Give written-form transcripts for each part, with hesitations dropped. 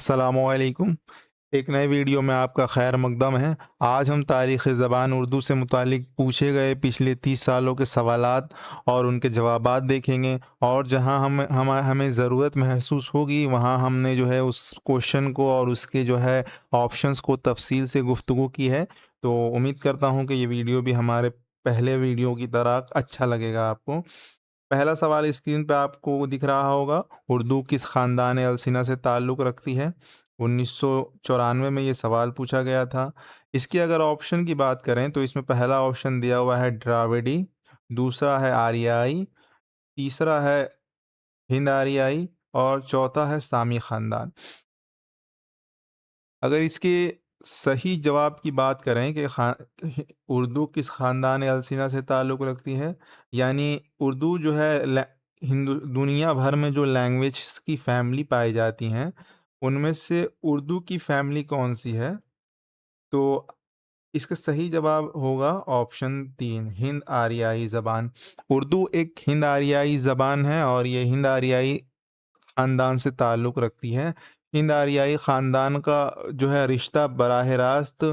अस्सलामुअलैकुम। एक नए वीडियो में आपका खैर मकदम है। आज हम तारीख़ ज़बान उर्दू से मुतालिक पूछे गए पिछले 30 सालों के सवालात और उनके जवाबात देखेंगे, और जहां हमें ज़रूरत महसूस होगी वहां हमने जो है उस क्वेश्चन को और उसके जो है ऑप्शंस को तफसील से गुफ्तगू की है। तो उम्मीद करता हूं कि ये वीडियो भी हमारे पहले वीडियो की तरह अच्छा लगेगा आपको। पहला सवाल स्क्रीन पे आपको दिख रहा होगा। उर्दू किस ख़ानदान अलसिना से ताल्लुक़ रखती है? 1994 में ये सवाल पूछा गया था। इसके अगर ऑप्शन की बात करें तो इसमें पहला ऑप्शन दिया हुआ है द्राविडी, दूसरा है आर्याई, तीसरा है हिंद आर्याई और चौथा है सामी ख़ानदान। अगर इसके सही जवाब की बात करें कि उर्दू किस ख़ानदान अलसिना से ताल्लुक़ रखती है, यानी उर्दू जो है हिंदू दुनिया भर में जो लैंग्वेज की फैमिली पाई जाती हैं, उनमें से उर्दू की फैमिली कौन सी है? तो इसका सही जवाब होगा ऑप्शन 3, हिंद आर्याई ज़बान। उर्दू एक हिंद आर्याई ज़बान है और ये हिंद आर्याई ख़ानदान से ताल्लुक़ रखती है। हिंद आर्याई ख़ानदान का जो है रिश्ता बराह रास्त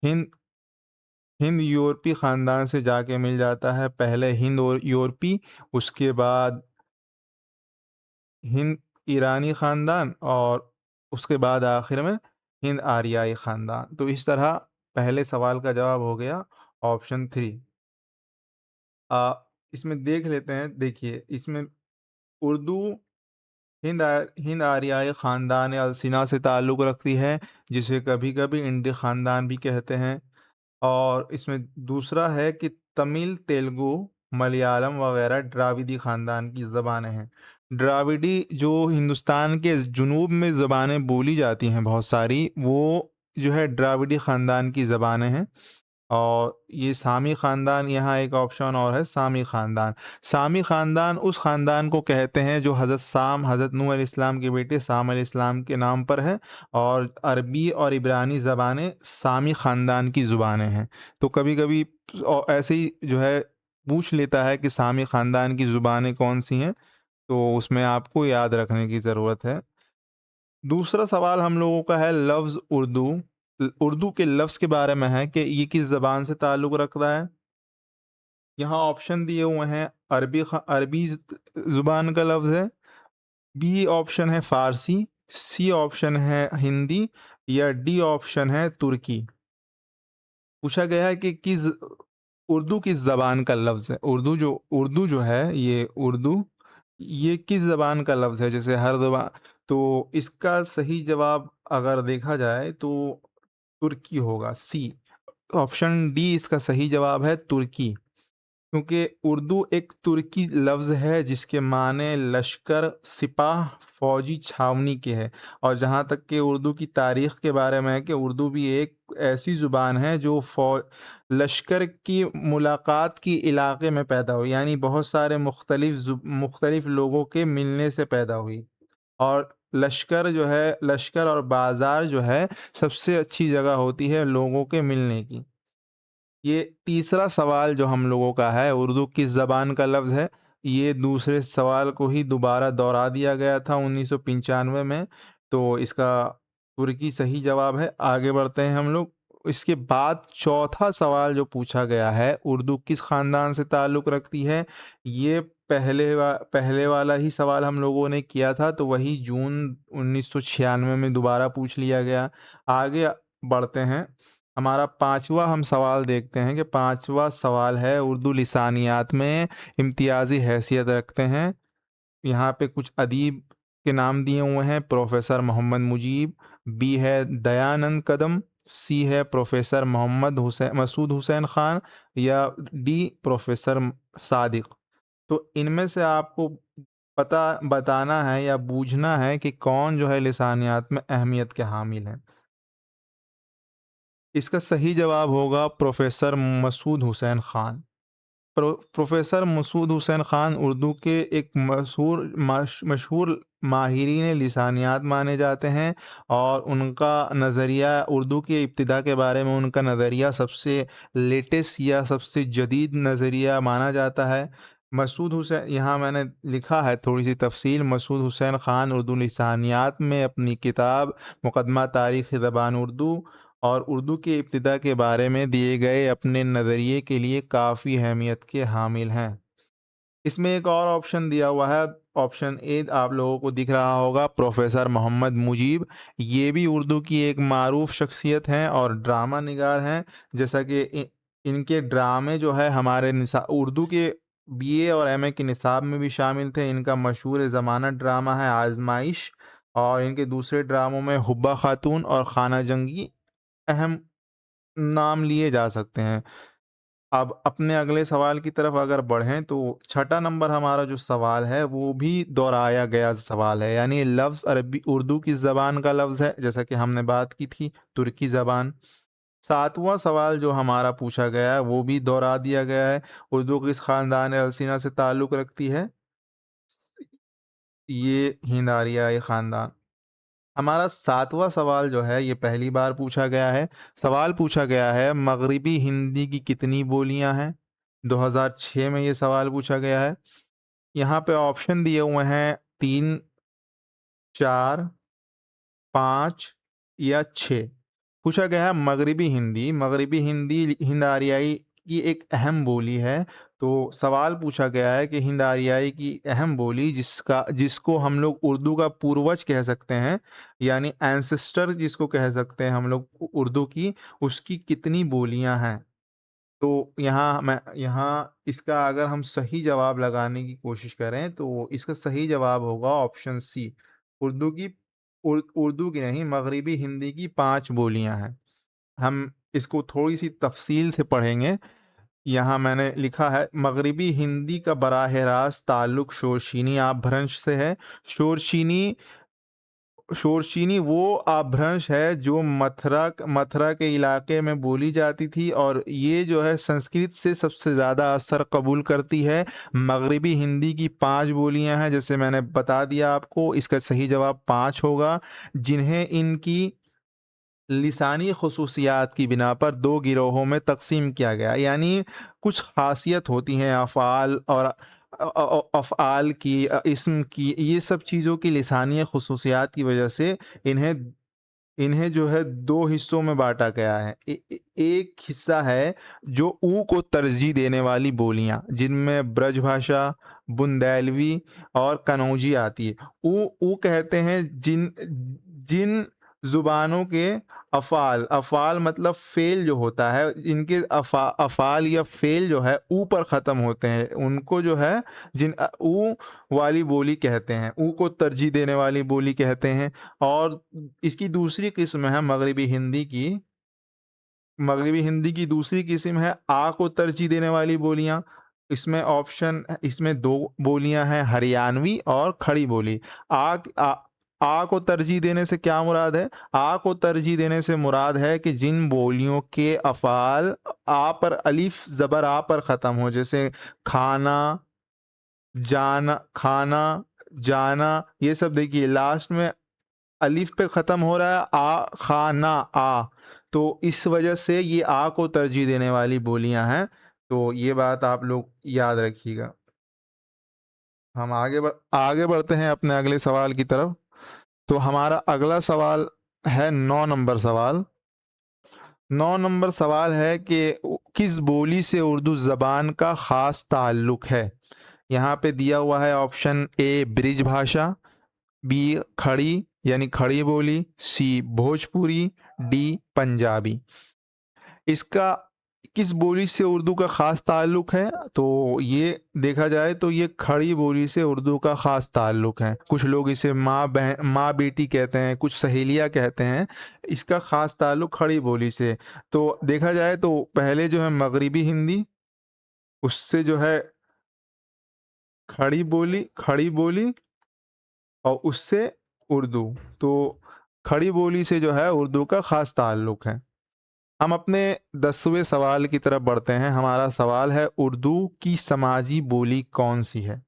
हिंद हिंद यूरोपी ख़ानदान से जाके मिल जाता है। पहले हिंद और यूरोपी, उसके बाद हिंद ईरानी ख़ानदान और उसके बाद आखिर में हिंद आर्याई ख़ानदान। तो इस तरह पहले सवाल का जवाब हो गया ऑप्शन 3। इसमें देख लेते हैं। देखिए इसमें उर्दू हिंद आर्याई ख़ानदान अलसिना से ताल्लुक़ रखती है, जिसे कभी-कभी इंडी ख़ानदान भी कहते हैं। और इसमें दूसरा है कि तमिल, तेलुगु, मलयालम वगैरह द्राविडी ख़ानदान की ज़बानें हैं। द्राविडी जो हिंदुस्तान के जुनूब में ज़बानें बोली जाती हैं बहुत सारी, वो जो है द्राविडी ख़ानदान की ज़बानें हैं। और ये सामी ख़ानदान, यहाँ एक ऑप्शन और है सामी ख़ानदान। सामी ख़ानदान उस ख़ानदान को कहते हैं जो हज़रत नूह अलैहिस्सलाम के बेटे साम अलैहिस्सलाम के नाम पर है, और अरबी और इब्रानी ज़बानें सामी ख़ानदान की ज़ुबानें हैं। तो कभी-कभी ऐसे ही जो है पूछ लेता है कि सामी ख़ानदान की ज़ुबानें कौन-सी हैं, तो उसमें आपको याद रखने की ज़रूरत है। दूसरा सवाल हम लोगों का है लफ्ज़ उर्दू। उर्दू के लफ्ज़ के बारे में है कि ये किस ज़बान से ताल्लुक़ रखता है। यहाँ ऑप्शन दिए हुए हैं। अरबी ज़ुबान का लफ्ज़ है, बी ऑप्शन है फ़ारसी, सी ऑप्शन है हिंदी या डी ऑप्शन है तुर्की। पूछा गया है कि उर्दू किस ज़बान का लफ्ज़ है। उर्दू जो है ये किस ज़बान का लफ्ज़ है। जैसे हर ज़बान, तो इसका सही जवाब अगर देखा जाए तो तुर्की होगा, सी। ऑप्शन डी इसका सही जवाब है तुर्की। क्योंकि उर्दू एक तुर्की लफ्ज़ है जिसके माने लश्कर, सिपाह, फ़ौजी छावनी के है। और जहाँ तक कि उर्दू की तारीख़ के बारे में है कि उर्दू भी एक ऐसी ज़ुबान है जो लश्कर की मुलाकात की इलाक़े में पैदा हुई, यानी बहुत सारे मुख्तलिफ़ लोगों के मिलने से पैदा हुई। और लश्कर और बाज़ार जो है सबसे अच्छी जगह होती है लोगों के मिलने की। ये तीसरा सवाल जो हम लोगों का है, उर्दू किस ज़बान का लफ्ज़ है, ये दूसरे सवाल को ही दोबारा दोहरा दिया गया था 1995 में। तो इसका तुर्की सही जवाब है। आगे बढ़ते हैं हम लोग। इसके बाद चौथा सवाल जो पूछा गया है, उर्दू किस ख़ानदान से ताल्लुक़ रखती है, ये पहले वाला ही सवाल हम लोगों ने किया था, तो वही जून 1996 में दोबारा पूछ लिया गया। आगे बढ़ते हैं। हमारा पाँचवा हम सवाल देखते हैं कि पाँचवा सवाल है उर्दू लिसानियात में इम्तियाज़ी हैसियत रखते हैं। यहाँ पे कुछ अदीब के नाम दिए हुए हैं। प्रोफ़ेसर मोहम्मद मुजीब, बी है दयानंद कदम, सी है प्रोफ़ेसर मसूद हुसैन ख़ान या डी प्रोफ़ेसर सादिक। तो इनमें से आपको पता बताना है या बूझना है कि कौन जो है लिसानियात में अहमियत के हामिल हैं। इसका सही जवाब होगा प्रोफ़ेसर मसूद हुसैन ख़ान। प्रोफ़ेसर मसूद हुसैन ख़ान उर्दू के एक मशहूर माहिरीन लिसानियात माने जाते हैं, और उनका नज़रिया उर्दू की इब्तिदा के बारे में उनका नज़रिया सबसे लेटेस्ट या सबसे जदीद नज़रिया माना जाता है। मसूद हुसैन, यहाँ मैंने लिखा है थोड़ी-सी तफ़सील। मसूद हुसैन ख़ान उर्दू लिसानियात में अपनी किताब मुक़दमा तारीख़ ज़बान उर्दू और उर्दू की इब्तिदा के बारे में दिए गए अपने नज़रिए के लिए काफ़ी अहमियत के हामिल हैं। इसमें एक और ऑप्शन दिया हुआ है, ऑप्शन ए आप लोगों को दिख रहा होगा, प्रोफ़ेसर मोहम्मद मुजीब। ये भी उर्दू की एक मारूफ़ शख़्सियत हैं और ड्रामा निगार हैं। जैसा कि इनके ड्रामे जो है हमारे उर्दू के बीए और एमए के निसाब में भी शामिल थे। इनका मशहूर ज़मानत ड्रामा है आज़माइश, और इनके दूसरे ड्रामों में हुब्बा खातून और खाना जंगी अहम नाम लिए जा सकते हैं। अब अपने अगले सवाल की तरफ अगर बढ़ें तो छठा नंबर हमारा जो सवाल है वो भी दोहराया गया सवाल है, यानी लफ्ज़ अरबी उर्दू की ज़बान का लफ्ज़ है, जैसा कि हमने बात की थी तुर्की ज़बान। सातवां सवाल जो हमारा पूछा गया है वो भी दोहरा दिया गया है। उर्दू किस ख़ानदान अलसिना से ताल्लुक़ रखती है? ये हिंद आर्याई ख़ानदान। हमारा सातवां सवाल जो है ये पहली बार पूछा गया है। सवाल पूछा गया है मगरिबी हिंदी की कितनी बोलियां हैं? 2006 में ये सवाल पूछा गया है। यहाँ पे ऑप्शन दिए हुए हैं 3, 4, 5 या 6। पूछा गया है मगरिबी हिंदी हिंद आरियाई की एक अहम बोली है। तो सवाल पूछा गया है कि हिंद आरियाई की अहम बोली जिसको हम लोग उर्दू का पूर्वज कह सकते हैं, यानी एंसेस्टर जिसको कह सकते हैं हम लोग उर्दू की, उसकी कितनी बोलियां हैं? तो यहाँ इसका अगर हम सही जवाब लगाने की कोशिश करें तो इसका सही जवाब होगा ऑप्शन सी। उर्दू की उर्दू की नहीं, मगरिबी हिंदी की 5 बोलियां हैं। हम इसको थोड़ी-सी तफ़सील से पढ़ेंगे। यहाँ मैंने लिखा है मगरिबी हिंदी का बराह रास्त ताल्लुक शोरशीनी अपभ्रंश से है। शोरशीनी शोरशीनी वो अपभ्रंश है जो मथुरा के इलाके में बोली जाती थी, और ये जो है संस्कृत से सबसे ज़्यादा असर कबूल करती है। मगरिबी हिंदी की 5 बोलियां हैं, जैसे मैंने बता दिया आपको। इसका सही जवाब 5 होगा, जिन्हें इनकी लिसानी खसूसियात की बिना पर 2 गिरोहों में तक़सीम किया गया। यानी कुछ ख़ासियत होती हैं अफ़आल और अफ़आल की, इस्म की, ये सब चीज़ों की लिसानी खसूसियात की वजह से इन्हें इन्हें जो है 2 हिस्सों में बाँटा गया है। एक हिस्सा है जो को तरजीह देने वाली बोलियाँ, जिनमें ब्रजभाषा, बुंदेलवी और कन्नौजी आती है। कहते हैं जिन जिन ज़ुबानों के अफ़आल मतलब फ़ेल जो होता है, इनके अफ़आल या फ़ेल जो है पर ख़त्म होते हैं, उनको जो है वाली बोली कहते हैं, को तरजीह देने वाली बोली कहते हैं। और इसकी दूसरी किस्म है मगरिबी हिंदी की दूसरी किस्म है को तरजीह देने वाली बोलियाँ। इसमें 2 बोलियाँ हैं, हरियाणवी और खड़ी बोली। आ आ को तरजीह देने से क्या मुराद है? को तरजीह देने से मुराद है कि जिन बोलियों के अफ़आल पर अलिफ ज़बर पर ख़त्म हो, जैसे खाना, जाना, ये सब देखिए लास्ट में अलिफ पे ख़त्म हो रहा है, खाना, तो इस वजह से ये को तरजीह देने वाली बोलियां हैं। तो ये बात आप लोग याद रखिएगा। हम आगे बढ़ते हैं अपने अगले सवाल की तरफ। तो हमारा अगला सवाल है 9 नंबर सवाल। 9 नंबर सवाल है कि किस बोली से उर्दू ज़बान का ख़ास ताल्लुक़ है? यहाँ पे दिया हुआ है ऑप्शन ए ब्रिज भाषा, बी खड़ी यानी खड़ी बोली, सी भोजपुरी, डी पंजाबी। इसका किस बोली से उर्दू का ख़ास ताल्लुक़ है? तो ये देखा जाए तो ये खड़ी बोली से उर्दू का ख़ास ताल्लुक़ है। कुछ लोग इसे माँ बेटी कहते हैं, कुछ सहेलियाँ कहते हैं। इसका ख़ास ताल्लुक़ खड़ी बोली से। तो देखा जाए तो पहले जो है मगरिबी हिंदी, उससे जो है खड़ी बोली और उससे उर्दू। तो खड़ी बोली से जो है उर्दू का ख़ास ताल्लुक़ है। हम अपने 10वें सवाल की तरफ बढ़ते हैं। हमारा सवाल है उर्दू की समाजी बोली कौन-सी है?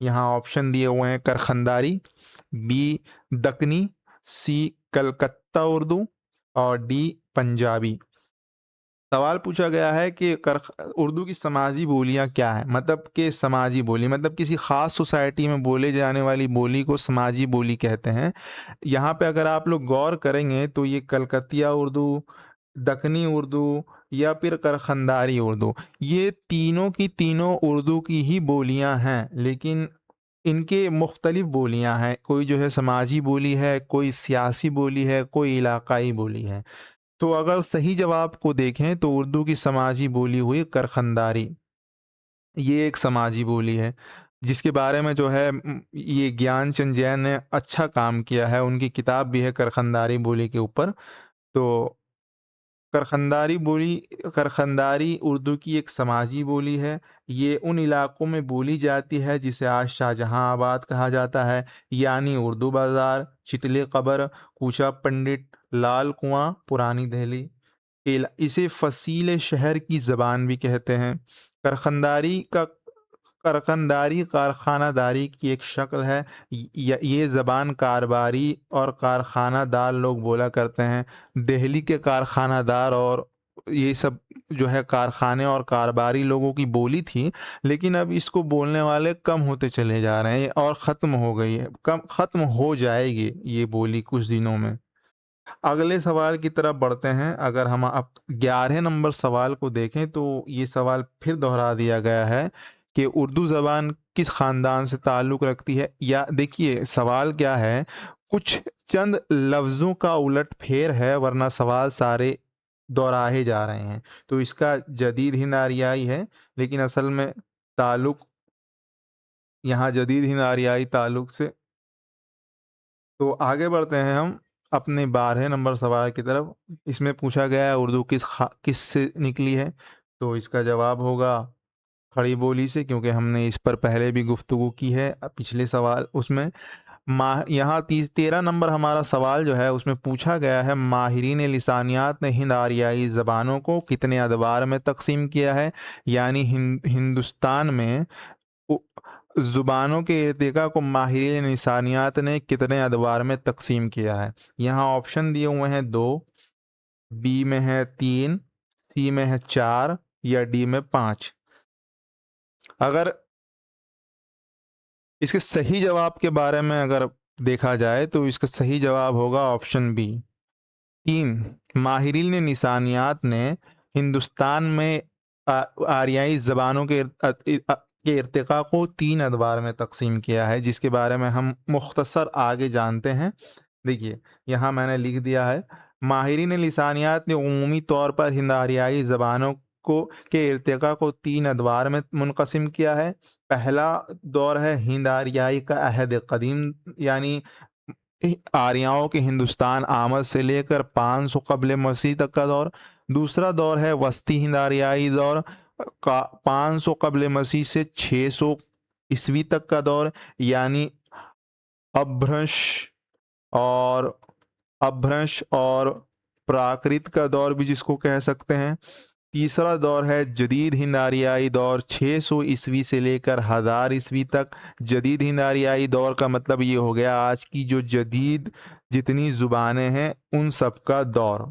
यहाँ ऑप्शन दिए हुए हैं करखंदारी, बी दक्कनी, सी कलकत्ता उर्दू और डी पंजाबी। सवाल पूछा गया है कि उर्दू की समाजी बोलियाँ क्या हैं? मतलब कि समाजी बोली मतलब किसी ख़ास सोसाइटी में बोले जाने वाली बोली को समाजी बोली कहते हैं। यहाँ पे अगर आप लोग गौर करेंगे तो ये कलकतिया उर्दू, दक्कनी उर्दू या फिर करखंदारी उर्दू, ये तीनों की तीनों उर्दू की ही बोलियाँ हैं, लेकिन इनके मुख्तलिफ बोलियाँ हैं। कोई जो है समाजी बोली है, कोई सियासी बोली है, कोई इलाक़ाई बोली है। तो अगर सही जवाब को देखें तो उर्दू की समाजी बोली हुई करखंदारी। ये एक समाजी बोली है, जिसके बारे में जो है ये ज्ञानचंद जैन ने अच्छा काम किया है, उनकी किताब भी है करखंदारी बोली के ऊपर। तो करखंदारी बोली करखंदारी उर्दू की एक समाजी बोली है। ये उन इलाकों में बोली जाती है जिसे आज शाहजहांआबाद कहा जाता है, यानी उर्दू बाज़ार, चितले कब्र, कूचा पंडित, लाल कुआँ, पुरानी दिल्ली। इसे फ़सील शहर की ज़बान भी कहते हैं। करखंदारी का करखंदारी कारखानादारी की एक शक्ल है। ये ज़बान कारोबारी और कारखानादार लोग बोला करते हैं। दिल्ली के कारखानादार और ये सब जो है कारखाने और कारोबारी लोगों की बोली थी, लेकिन अब इसको बोलने वाले कम होते चले जा रहे हैं और ख़त्म हो गई है। कम ख़त्म हो जाएगी ये बोली कुछ दिनों में। अगले सवाल की तरफ बढ़ते हैं। अगर हम अब 11 नंबर सवाल को देखें तो ये सवाल फिर दोहरा दिया गया है कि उर्दू ज़बान किस ख़ानदान से ताल्लुक़ रखती है, या देखिए सवाल क्या है, कुछ चंद लफ्ज़ों का उलट-फेर है वरना सवाल सारे दोहराए जा रहे हैं। तो इसका जदीद हिंद आरियाई है, लेकिन असल में ताल्लुक़ यहाँ जदीद हिंद आरियाई ताल्लुक़ से। तो आगे बढ़ते हैं हम अपने 12 नंबर सवाल की तरफ। इसमें पूछा गया है उर्दू किस से निकली है? तो इसका जवाब होगा खड़ी बोली से, क्योंकि हमने इस पर पहले भी गुफ्तगू की है पिछले सवाल उसमें। यहाँ 13 नंबर हमारा सवाल जो है उसमें पूछा गया है, माहिरीन लिसानियात ने हिंद आरियाई ज़बानों को कितने अदवार में तक़सीम किया है? यानी हिंदुस्तान में उ ज़ुबानों के इर्तिका को माहिरीन लिसानियात ने कितने अदवार में तक़सीम किया है? यहाँ ऑप्शन दिए हुए हैं 2, बी में है 3, सी में है 4 या डी में 5। अगर इसके सही जवाब के बारे में अगर देखा जाए तो इसका सही जवाब होगा ऑप्शन बी 3। माहिरीन निशानियात ने हिंदुस्तान में आरियाई ज़बानों के इर्तिका को 3 अदवार में तक़सीम किया है, जिसके बारे में हम मुख्तसर आगे जानते हैं। देखिए, यहाँ मैंने लिख दिया है, माहिरीन लिसानियात ने उमूमी तौर पर हिंद आरियाई ज़बानों को के इर्तिका को 3 अदवार में मुनक़सिम किया है। पहला दौर है हिंद आरियाई का अहद क़दीम, यानी आर्यों के हिंदुस्तान आमद से लेकर 500 क़ब्ल मसीह तक का दौर। दूसरा दौर है वस्ती हिंद आरियाई दौर का 500 क़ब्ल मसीह से 600 ईस्वी तक का दौर, यानी अपभ्रंश और अपभ्रंश और प्राकृत का दौर भी जिसको कह सकते हैं। तीसरा दौर है जदीद हिंद आरियाई दौर 600 ईस्वी से लेकर 1000 ईस्वी तक। जदीद हिंद आरियाई दौर का मतलब ये हो गया आज की जो जदीद जितनी ज़ुबानें हैं उन सब का दौर।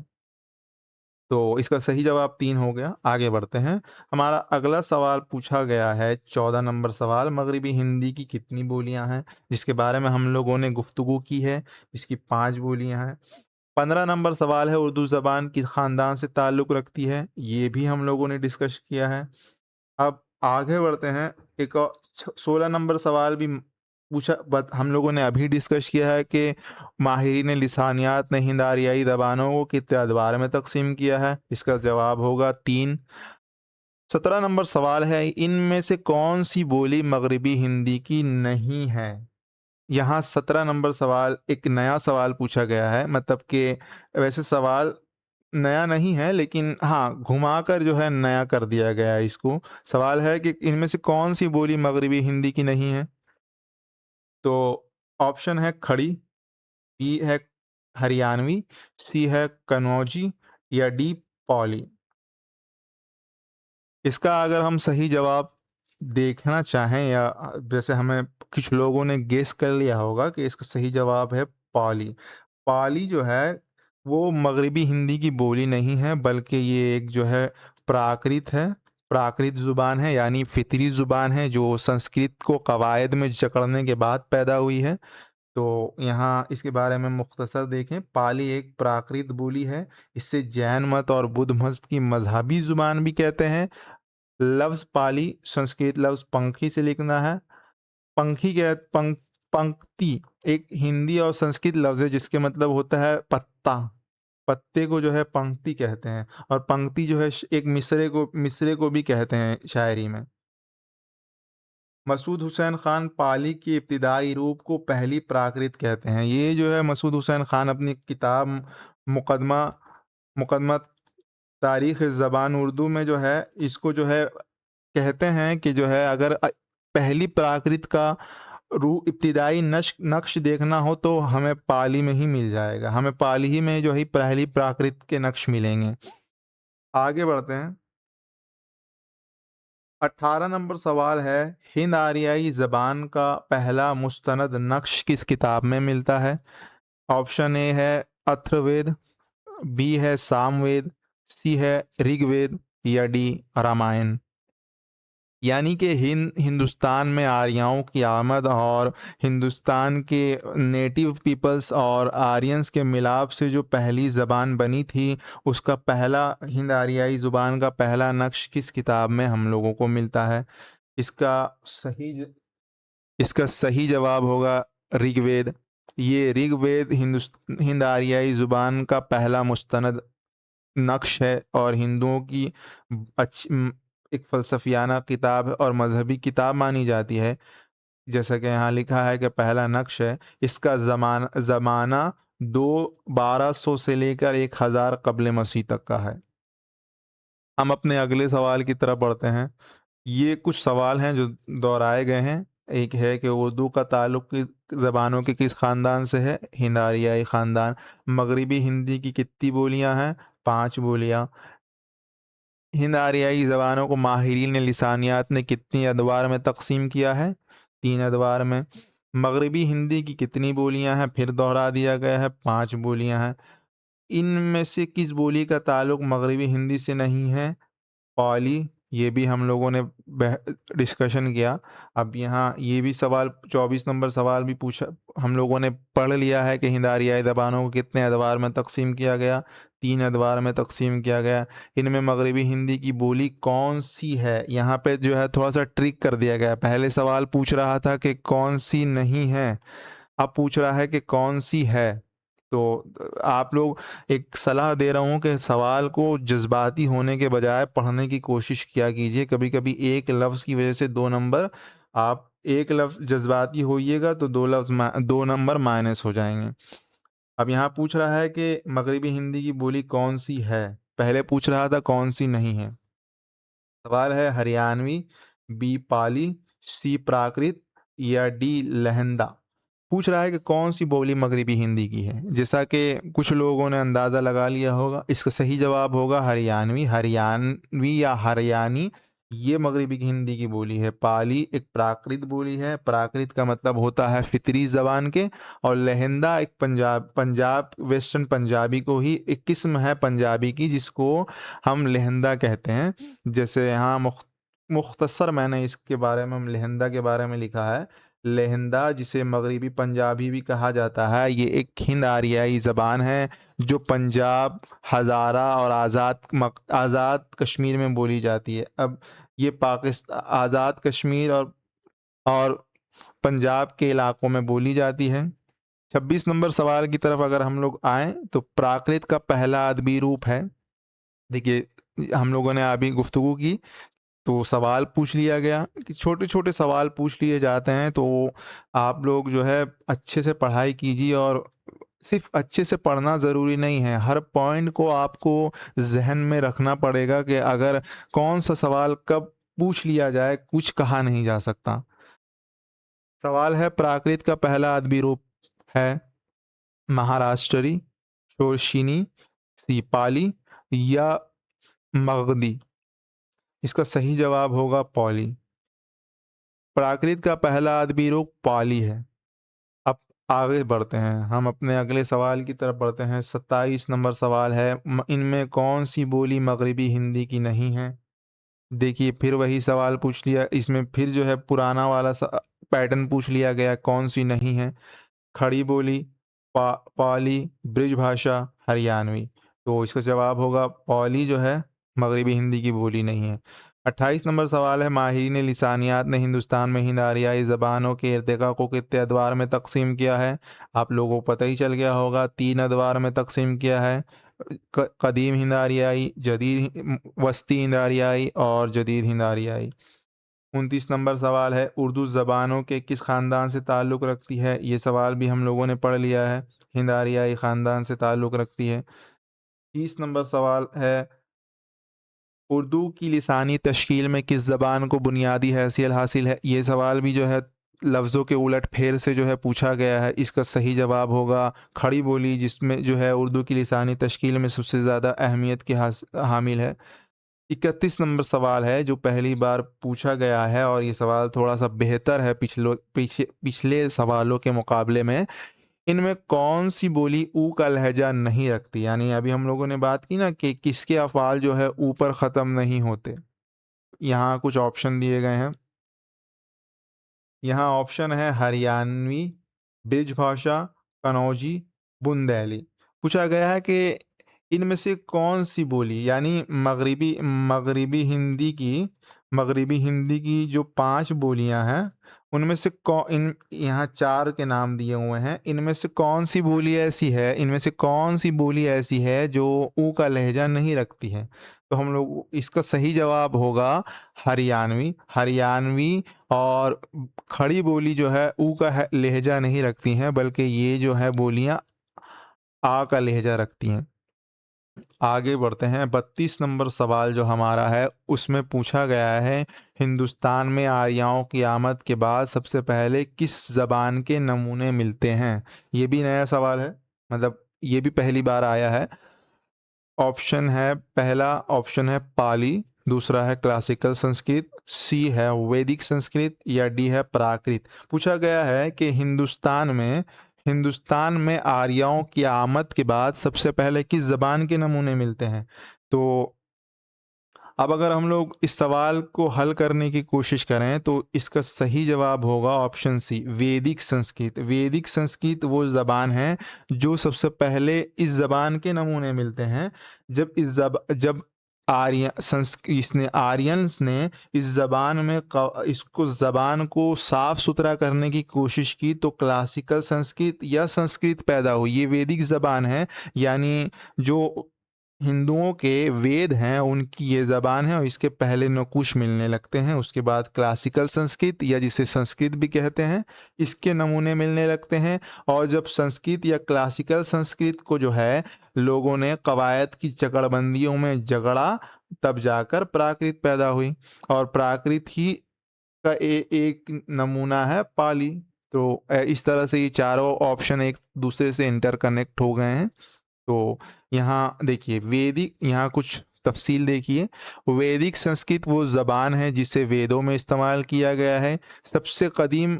तो इसका सही जवाब 3 हो गया। आगे बढ़ते हैं। हमारा अगला सवाल पूछा गया है 14 नंबर सवाल, मगरिबी हिंदी की कितनी बोलियां हैं? जिसके बारे में हम लोगों ने गुफ्तगू की है। इसकी 5 बोलियां हैं। 15 नंबर सवाल है उर्दू ज़बान किस ख़ानदान से ताल्लुक़ रखती है? ये भी हम लोगों ने डिस्कस किया है। अब आगे बढ़ते हैं। एक और 16 नंबर सवाल भी पूछा, बट हम लोगों ने अभी डिस्कस किया है कि माहिरीन लिसानियात ने हिंद आरियाई ज़बानों को कितने अदवार में तक़सीम किया है? इसका जवाब होगा 3। 17 नंबर सवाल है, इनमें से कौन सी बोली मगरिबी हिंदी की नहीं है? यहाँ 17 नंबर सवाल एक नया सवाल पूछा गया है, मतलब कि वैसे सवाल नया नहीं है, लेकिन हाँ, घुमाकर जो है नया कर दिया गया है इसको। सवाल है कि इनमें से कौन-सी बोली मगरिबी हिंदी की नहीं है? तो ऑप्शन है खड़ी, बी है हरियाणवी, सी है कन्नौजी या डी पाली। इसका अगर हम सही जवाब देखना चाहें, या जैसे हमें कुछ लोगों ने गेस कर लिया होगा कि इसका सही जवाब है पाली। पाली जो है वो मगरिबी हिंदी की बोली नहीं है, बल्कि ये एक जो है प्राकृत है, प्राकृत ज़ुबान है, यानी फ़ितरी ज़ुबान है जो संस्कृत को कवायद में जकड़ने के बाद पैदा हुई है। तो यहाँ इसके बारे में मुख्तसर देखें, पाली एक प्राकृत बोली है। इसे जैन मत और बुद्ध मत की मज़हबी ज़ुबान भी कहते हैं। लफ्ज़ पाली संस्कृत लफ्ज़ पंखी से लिखना है। पंखी क्या है? पंक्ति एक हिंदी और संस्कृत लफ्ज़ है जिसके मतलब होता है पत्ता। पत्ते को जो है पंक्ति कहते हैं, और पंक्ति जो है एक मिसरे को भी कहते हैं शायरी में। मसूद हुसैन खान पाली के इब्तिदाई रूप को पहली प्राकृत कहते हैं। ये जो है मसूद हुसैन खान अपनी किताब मुकदमा मुकदमा तारीख़ ज़बान उर्दू में जो है इसको जो है कहते हैं कि जो है अगर पहली प्राकृत का इब्तिदाई नक्श देखना हो तो हमें पाली में ही मिल जाएगा। हमें पाली ही में जो है पहली प्राकृत के नक्श मिलेंगे। आगे बढ़ते हैं। 18 नंबर सवाल है, हिंद आरियाई ज़बान का पहला मुस्तनद नक्श किस किताब में मिलता है? ऑप्शन ए है अथर्ववेद, बी है सामवेद, सी है ऋग्वेद, या डी रामायण। यानी कि हिंदुस्तान में आर्यों की आमद और हिंदुस्तान के नेटिव पीपल्स और आर्यंस के मिलाप से जो पहली ज़बान बनी थी, उसका पहला हिंद आरियाई ज़ुबान का पहला नक्श किस किताब में हम लोगों को मिलता है? इसका सही ज इसका सही जवाब होगा ऋग्वेद। ये ऋग्वेद हिंद आरियाई ज़ुबान का पहला मुस्तनद नक्श है और हिंदुओं की एक फ़लसफ़ियाना किताब और मज़हबी किताब मानी जाती है। जैसा कि यहाँ लिखा है कि पहला नक्श है, इसका ज़माना 1200 से लेकर 1000 क़ब्ल मसीह तक का है। हम अपने अगले सवाल की तरफ बढ़ते हैं। ये कुछ सवाल हैं जो दोहराए गए हैं। एक है कि उर्दू का ताल्लुक़ किस ज़बानों के किस ख़ानदान से है? हिंद आरियाई ख़ानदान। मगरिबी हिंदी की कितनी बोलियाँ हैं? 5 बोलियाँ। हिंद आरियाई ज़बानों को माहिरीन लिसानियात ने कितनी अदवार में तक़सीम किया है? 3 अदवार में। मगरिबी हिंदी की कितनी बोलियाँ हैं? फिर दोहरा दिया गया है, 5 बोलियाँ हैं। इनमें से किस बोली का ताल्लुक़ मगरिबी हिंदी से नहीं है? पाली, ये भी हम लोगों ने डिस्कशन किया। अब यहाँ ये भी सवाल 24 नंबर सवाल भी पूछा, हम लोगों ने पढ़ लिया है कि हिंद आरियाई ज़बानों को कितने अदवार में तक़सीम किया गया? 3 अदवार में तक़सीम किया गया। इनमें मगरिबी हिंदी की बोली कौन-सी है? यहाँ पे जो है थोड़ा-सा ट्रिक कर दिया गया है। पहले सवाल पूछ रहा था कि कौन-सी नहीं है, अब पूछ रहा है कि कौन-सी है। तो आप लोग, एक सलाह दे रहा हूँ कि सवाल को जज़्बाती होने के बजाय पढ़ने की कोशिश किया कीजिए। कभी-कभी एक लफ्ज़ की वज़ह से 2 नंबर, आप एक लफ्ज़ जज़्बाती होइएगा तो 2 नंबर माइनस हो जाएँगे। अब यहाँ पूछ रहा है कि मगरिबी हिंदी की बोली कौन-सी है? पहले पूछ रहा था कौन-सी नहीं है। सवाल है हरियाणवी, बी पाली, सी प्राकृत, या डी लहंदा। पूछ रहा है कि कौन-सी बोली मगरिबी हिंदी की है? जैसा कि कुछ लोगों ने अंदाज़ा लगा लिया होगा, इसका सही जवाब होगा हरियाणवी। हरियाणवी या हरियाणी, ये मगरिबी की हिंदी की बोली है। पाली एक प्राकृत बोली है। प्राकृत का मतलब होता है फ़ितरी ज़बान के, और लहंदा एक पंजाब वेस्टर्न पंजाबी को ही एक किस्म है पंजाबी की, जिसको हम लहंदा कहते हैं। जैसे यहाँ मुख्तसर मैंने इसके बारे में, लहंदा के बारे में लिखा है। लहंदा, जिसे मगरिबी पंजाबी भी कहा जाता है, ये एक हिंद आरियाई ज़बान है जो पंजाब, हज़ारा और आज़ाद कश्मीर में बोली जाती है। अब ये आज़ाद कश्मीर और पंजाब के इलाकों में बोली जाती है। 26 नंबर सवाल की तरफ अगर हम लोग आएँ, तो प्राकृत का पहला अदबी रूप है। देखिए, हम लोगों ने अभी गुफ्तगू की, तो सवाल पूछ लिया गया कि छोटे-छोटे सवाल पूछ लिए जाते हैं, तो आप लोग जो है अच्छे से पढ़ाई कीजिए। और सिर्फ़ अच्छे से पढ़ना ज़रूरी नहीं है, हर पॉइंट को आपको ज़हन में रखना पड़ेगा कि अगर कौन-सा सवाल कब पूछ लिया जाए, कुछ कहा नहीं जा सकता। सवाल है, प्राकृत का पहला अदबी रूप है महाराष्ट्री, शोरशिनी, सीपाली, या मगधी। इसका सही जवाब होगा पॉली। प्राकृत का पहला अदबी रूप पाली है। अब आगे बढ़ते हैं, हम अपने अगले सवाल की तरफ बढ़ते हैं। 27 नंबर सवाल है, इनमें कौन सी बोली मगरिबी हिंदी की नहीं है? देखिए फिर वही सवाल पूछ लिया, इसमें फिर जो है पुराना वाला पैटर्न पूछ लिया गया, कौन सी नहीं है? खड़ी बोली, पाली, ब्रिजभाषा, हरियाणवी। तो इसका जवाब होगा पाली जो है मगरिबी हिंदी की बोली नहीं है। 28 नंबर सवाल है, माहिरीन लिसानियात ने हिंदुस्तान में हिंद आरियाई ज़बानों के इर्तिका को कितने अदवार में तकसीम किया है? आप लोगों को पता ही चल गया होगा, 3 अदवार में तकसीम किया है। कदीम हिंद आरियाई, वस्ती हिंद आरियाई और जदीद हिंद आरियाई। 29 नंबर सवाल है, उर्दू ज़बानों के किस ख़ानदान से ताल्लुक़ रखती है? ये सवाल भी हम लोगों ने पढ़ लिया है, हिंद आरियाई ख़ानदान से ताल्लुक़ रखती है। 30 नंबर सवाल है, उर्दू की लिसानी तश्कील में किस ज़बान को बुनियादी हैसियत हासिल है? ये सवाल भी जो है लफ्ज़ों के उलट-फेर से जो है पूछा गया है। इसका सही जवाब होगा खड़ी बोली, जिसमें जो है उर्दू की लिसानी तश्कील में सबसे ज़्यादा अहमियत की हामिल है। 31 नंबर सवाल है जो पहली बार पूछा गया है और ये सवाल थोड़ा-सा बेहतर है पिछले सवालों के मुकाबले में। इनमें कौन-सी बोली ऊ का लहज़ा नहीं रखती? यानी अभी हम लोगों ने बात की ना कि किसके अफ़आल जो है ऊ पर ख़त्म नहीं होते। यहाँ कुछ ऑप्शन दिए गए हैं। यहाँ ऑप्शन है हरियाणवी, ब्रिजभाषा, कन्नौजी, बुंदेली। पूछा गया है कि इनमें से कौन-सी बोली, यानी मगरिबी मगरिबी हिंदी की जो 5 बोलियाँ हैं, उनमें से कौ इन यहाँ 4 के नाम दिए हुए हैं। इनमें से कौन-सी बोली ऐसी है जो ऊ का लहज़ा नहीं रखती है? तो हम लोग इसका सही जवाब होगा हरियाणवी और खड़ी बोली जो है ऊ का लहजा नहीं रखती हैं, बल्कि ये जो है बोलियां आ का लहजा रखती हैं। आगे बढ़ते हैं, 32 नंबर सवाल जो हमारा है उसमें पूछा गया है, हिंदुस्तान में आर्यों की आमद के बाद सबसे पहले किस जबान के नमूने मिलते हैं? ये भी नया सवाल है, मतलब ये भी पहली बार आया है। पहला ऑप्शन है पाली, दूसरा है क्लासिकल संस्कृत, सी है वैदिक संस्कृत या डी है प्राकृत। पूछा गया है कि हिंदुस्तान में आर्यों की आमद के बाद सबसे पहले किस ज़बान के नमूने मिलते हैं? तो अब अगर हम लोग इस सवाल को हल करने की कोशिश करें तो इसका सही जवाब होगा ऑप्शन सी वैदिक संस्कृत। वैदिक संस्कृत वो ज़बान है जो सबसे पहले इस ज़बान के नमूने मिलते हैं। जब आर्यंस ने इस ज़बान में इसको ज़बान को साफ सुथरा करने की कोशिश की तो क्लासिकल संस्कृत या संस्कृत पैदा हुई। ये वैदिक ज़बान है, यानी जो हिंदुओं के वेद हैं उनकी ये ज़बान है और इसके पहले नकुश मिलने लगते हैं। उसके बाद क्लासिकल संस्कृत या जिसे संस्कृत भी कहते हैं, इसके नमूने मिलने लगते हैं। और जब संस्कृत या क्लासिकल संस्कृत को जो है लोगों ने कवायद की चकड़बंदियों में झगड़ा, तब जाकर प्राकृत पैदा हुई और प्राकृत ही का एक नमूना है पाली। तो इस तरह से ये चारों ऑप्शन एक दूसरे से इंटरकनेक्ट हो गए हैं। तो यहाँ देखिए यहाँ कुछ तफ़सील देखिए। वैदिक संस्कृत वो ज़बान है जिसे वेदों में इस्तेमाल किया गया है। सबसे क़दीम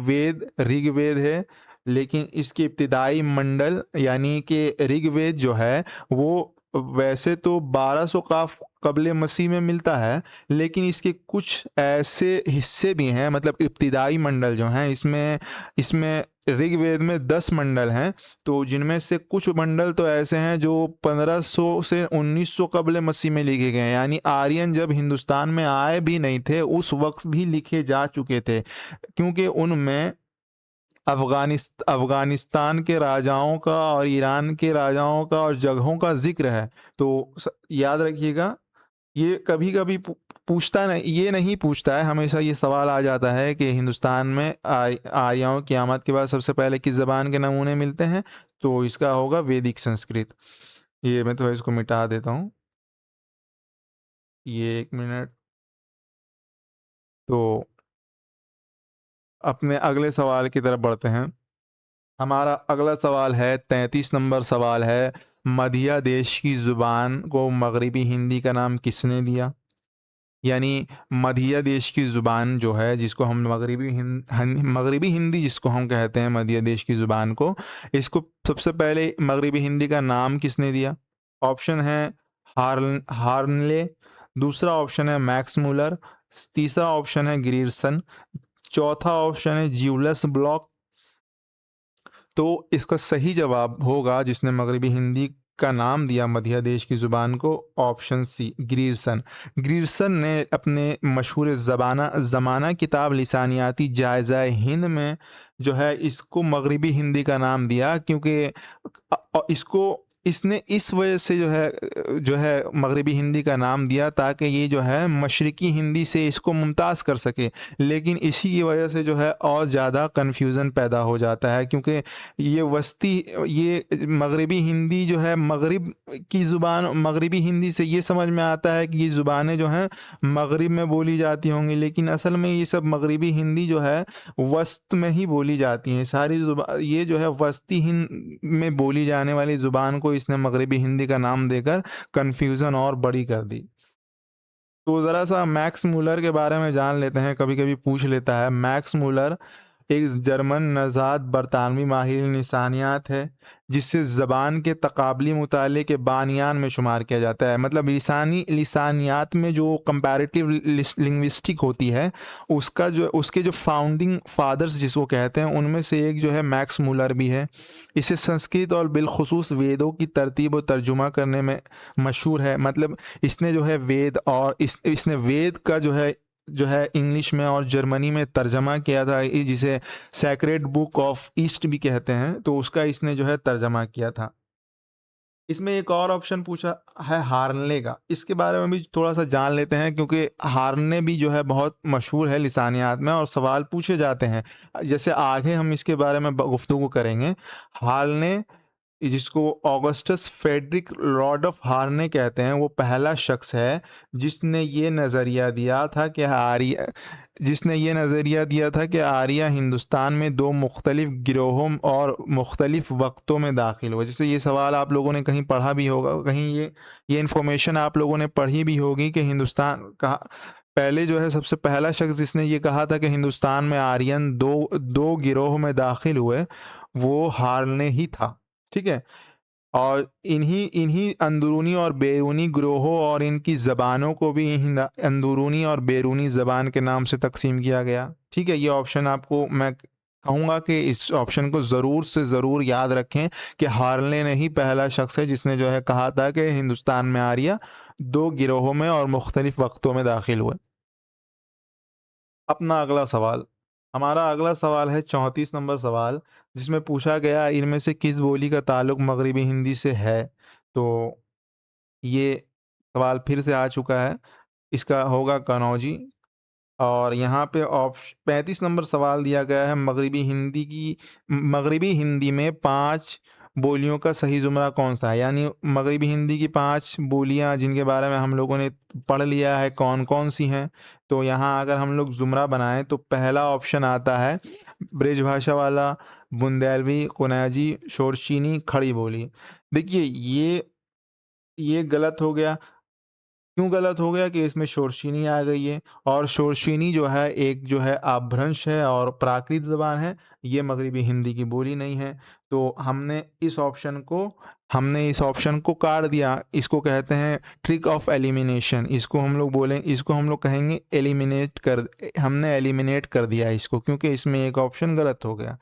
वेद ऋग्वेद है, लेकिन इसके इब्तिदाई मंडल यानी कि ऋग्वेद जो है वो वैसे तो 1200 का क़ब्ल मसीह में मिलता है, लेकिन इसके कुछ ऐसे हिस्से भी हैं, मतलब इब्तिदाई मंडल जो हैं इसमें इसमें ऋग्वेद में 10 मंडल हैं। तो जिनमें से कुछ मंडल तो ऐसे हैं जो 1500 से 1900 क़ब्ल मसीह में लिखे गए हैं, यानी आर्यन जब हिंदुस्तान में आए भी नहीं थे उस वक्त भी लिखे जा चुके थे, क्योंकि उनमें अफ़गानिस्तान के राजाओं का और ईरान के राजाओं का और जगहों का ज़िक्र है। तो याद रखिएगा, ये कभी-कभी पूछता नहीं, ये नहीं पूछता है, हमेशा ये सवाल आ जाता है कि हिंदुस्तान में आर्यों की आमद के बाद सबसे पहले किस ज़बान के नमूने मिलते हैं? तो इसका होगा वैदिक संस्कृत। ये मैं तो इसको मिटा देता हूँ। ये 1 मिनट। तो अपने अगले सवाल की तरफ बढ़ते हैं। हमारा अगला सवाल है, 33 नंबर सवाल है, मध्य देश की ज़ुबान को मगरिबी हिंदी का नाम किसने दिया? यानी मध्य देश की ज़ुबान जो है, जिसको हम मगरिबी हिंदी जिसको हम कहते हैं, मध्य देश की ज़ुबान को, इसको सबसे पहले मगरिबी हिंदी का नाम किसने दिया? ऑप्शन है हार्नले, दूसरा ऑप्शन है मैक्स मूलर, तीसरा ऑप्शन है ग्रीरसन, चौथा ऑप्शन है ज्यूलस ब्लॉक। तो इसका सही जवाब होगा, जिसने मगरिबी हिंदी का नाम दिया मध्य देश की ज़ुबान को, ऑप्शन सी ग्रीरसन। ग्रीरसन ने अपने मशहूर ज़माना किताब लिसानियाती जायज़ा हिंद में जो है इसको मगरिबी हिंदी का नाम दिया, क्योंकि इसको इसने इस वजह से जो है मगरिबी हिंदी का नाम दिया, ताकि ये जो है मशरिकी हिंदी से इसको मुमताज़ कर सके। लेकिन इसी की वजह से जो है और ज़्यादा कन्फ्यूज़न पैदा हो जाता है, क्योंकि ये वस्ती ये मगरिबी हिंदी जो है, मगरिब की ज़ुबान, मगरिबी हिंदी से ये समझ में आता है कि ये ज़ुबानें जो हैं मगरिब में बोली जाती होंगी, लेकिन असल में ये सब मगरिबी हिंदी जो है वस्त में ही बोली जाती हैं। सारी ये जो है वस्ती हिंद में बोली जाने वाली ज़ुबान को इसने मगरिबी हिंदी का नाम देकर कन्फ्यूज़न और बड़ी कर दी। तो ज़रा-सा मैक्स मूलर के बारे में जान लेते हैं, कभी-कभी पूछ लेता है। मैक्स मूलर एक जर्मन नज़ात बरतानवी माहिर लिसानियात है, जिसे ज़बान के तक़ाबली मुताले के बानियान में शुमार किया जाता है। मतलब लिसानियात में जो कंपैरेटिव लिंग्विस्टिक होती है, उसके जो फाउंडिंग फादर्स जिसको कहते हैं, उनमें से एक जो है मैक्स मूलर भी है। इसे संस्कृत और बिलख़ुसूस वेदों की तरतीब और तर्जुमा करने में मशहूर है। मतलब इसने जो है वेद और इसने वेद का जो है इंग्लिश में और जर्मनी में तर्जमा किया था, जिसे सैक्रेड बुक ऑफ ईस्ट भी कहते हैं, तो उसका इसने जो है तर्जमा किया था। इसमें एक और ऑप्शन पूछा है हार्नले का, इसके बारे में भी थोड़ा सा जान लेते हैं, क्योंकि हार्नले भी जो है बहुत मशहूर है लिसानियात में और सवाल पूछे जाते हैं। जैसे आगे हम इसके बारे में गुफ्तगू करेंगे। हार्नले, जिसको ऑगस्टस फ्रेडरिक लॉर्ड ऑफ हार्ने कहते हैं, वो पहला शख्स है जिसने ये नज़रिया दिया था कि आर्य हिंदुस्तान में दो मुख्तलिफ गिरोहों और मुख्तलिफ वक्तों में दाखिल हुए। जैसे ये सवाल आप लोगों ने कहीं पढ़ा भी होगा, कहीं ये इन्फॉर्मेशन आप लोगों ने पढ़ी भी होगी कि हिंदुस्तान का पहले जो है सबसे पहला शख्स जिसने ये कहा था कि हिंदुस्तान में आर्यन दो दो गिरोह में दाखिल हुए, वो हार्ने ही था। ठीक है? और इन्हीं इन्हीं अंदरूनी और बैरूनी ग्रोहों और इनकी ज़बानों को भी अंदरूनी और बैरूनी ज़बान के नाम से तक़सीम किया गया। ठीक है? ये ऑप्शन आपको मैं कहूँगा कि इस ऑप्शन को ज़रूर से ज़रूर याद रखें कि हार्ले ने ही पहला शख्स है जिसने जो है कहा था कि हिंदुस्तान में आर्य 2 गिरोहों में और मुख्तलिफ़ वक़्तों में दाखिल हुए। अपना अगला सवाल। हमारा अगला सवाल है 34 नंबर सवाल, जिसमें पूछा गया इनमें से किस बोली का ताल्लुक मगरिबी हिंदी से है? तो ये सवाल फिर से आ चुका है। इसका होगा कनौजी। और यहाँ पे 35 नंबर सवाल दिया गया है, मगरिबी हिंदी में 5 बोलियों का सही ज़ुमरा कौन-सा है? यानी मगरिबी हिंदी की 5 बोलियाँ जिनके बारे में हम लोगों ने पढ़ लिया है कौन-कौन सी हैं। तो यहाँ अगर हम लोग ज़ुमरा बनाएँ तो पहला ऑप्शन आता है ब्रजभाषा वाला, बुंदेलवी, कुनैजी, शोरचीनी, खड़ी बोली। देखिए ये गलत हो गया। क्यों गलत हो गया कि इसमें शोरशीनी आ गई है, और शोरशीनी जो है एक जो है अपभ्रंश है और प्राकृत ज़बान है, ये मगरिबी हिंदी की बोली नहीं है। तो हमने इस ऑप्शन को काट दिया। इसको कहते हैं ट्रिक ऑफ एलिमिनेशन। इसको हम लोग कहेंगे हमने एलिमिनेट कर दिया इसको, क्योंकि इसमें एक ऑप्शन गलत हो गया।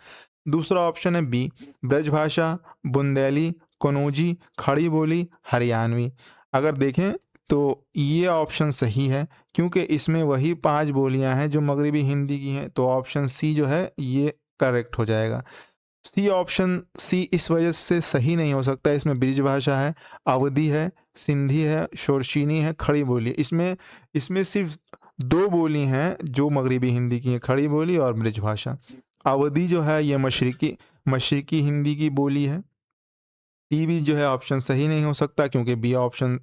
दूसरा ऑप्शन है बी, ब्रजभाषा, बुंदेली, कनौजी, खड़ी बोली, हरियाणवी। अगर देखें तो ये ऑप्शन सही है, क्योंकि इसमें वही 5 बोलियां हैं जो मगरिबी हिंदी की हैं। तो ऑप्शन सी जो है ये करेक्ट हो जाएगा। सी इस वजह से सही नहीं हो सकता, इसमें ब्रिजभाषा है, अवधी है, सिंधी है, शोरशीनी है, खड़ी बोली। इसमें इसमें सिर्फ 2 बोली हैं जो मगरिबी हिंदी की हैं, खड़ी बोली और ब्रिजभाषा। अवधी जो है ये मशरिकी हिंदी की बोली है। डी भी जो है ऑप्शन सही नहीं हो सकता, क्योंकि बी ऑप्शन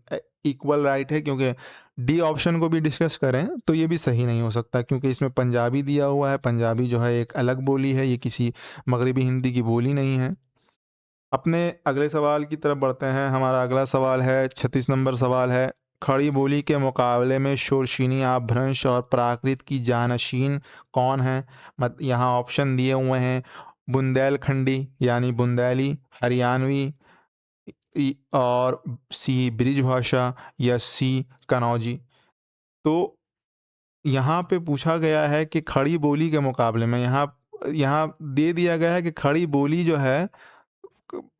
इक्वल राइट है, क्योंकि डी ऑप्शन को भी डिस्कस करें तो ये भी सही नहीं हो सकता, क्योंकि इसमें पंजाबी दिया हुआ है। पंजाबी जो है एक अलग बोली है, ये किसी मगरिबी हिंदी की बोली नहीं है। अपने अगले सवाल की तरफ बढ़ते हैं। हमारा अगला सवाल है 36 नंबर सवाल है, खड़ी बोली के मुकाबले में शोरशीनी, अपभ्रंश और प्राकृत की जानशीन कौन है? यहाँ ऑप्शन दिए हुए हैं, बुंदेलखंडी यानी बुंदेली, हरियाणवी और सी ब्रिजभाषा या सी कनौजी। तो यहाँ पे पूछा गया है कि खड़ी बोली के मुकाबले में यहाँ यहाँ दे दिया गया है कि खड़ी बोली जो है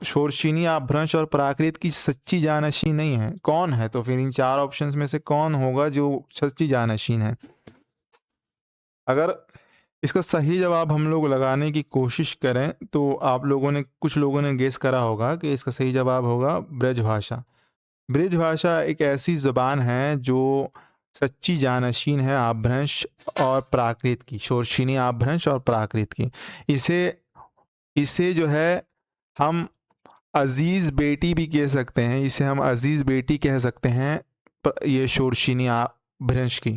शोरशीनी, अपभ्रंश और प्राकृत की सच्ची जानशीन नहीं है। कौन है? तो फिर इन 4 ऑप्शंस में से कौन होगा जो सच्ची जानशीन है? अगर इसका सही जवाब हम लोग लगाने की कोशिश करें तो कुछ लोगों ने गेस करा होगा कि इसका सही जवाब होगा ब्रजभाषा। ब्रजभाषा एक ऐसी ज़ुबान है जो सच्ची जानशीन है अपभ्रंश और प्राकृत की, शोरशीनी, अपभ्रंश और प्राकृत की। इसे इसे जो है हम अजीज़ बेटी भी कह सकते हैं, इसे हम अजीज़ बेटी कह सकते हैं ये शोरशीनी अपभ्रंश की।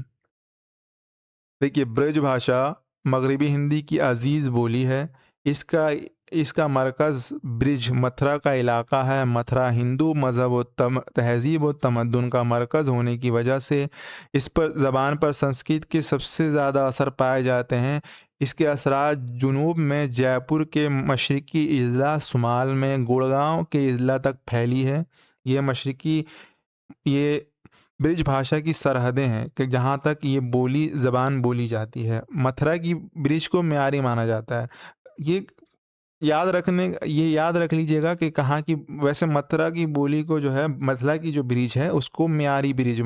देखिए, ब्रजभाषा मगरबी हिंदी की अजीज़ बोली है। इसका मरकज़ ब्रिज मथुरा का इलाका है। मथुरा हिंदू मज़हब व तहज़ीब व तमद्दुन का मरकज़ होने की वजह से इस पर ज़बान पर संस्कृत के सबसे ज़्यादा असर पाए जाते हैं। इसके असरात जुनूब में जयपुर के मशरिकी अज़ला, शुमाल में गुड़गांव के अज़ला तक फैली है। ये ब्रिज भाषा की सरहदें हैं कि जहाँ तक ये ज़बान बोली जाती है। मथुरा की ब्रिज को म्यारी माना जाता है। ये ये याद रख लीजिएगा कि कहाँ की, वैसे मथुरा की बोली को जो है, मथुरा की जो ब्रिज है उसको म्यारी ब्रिज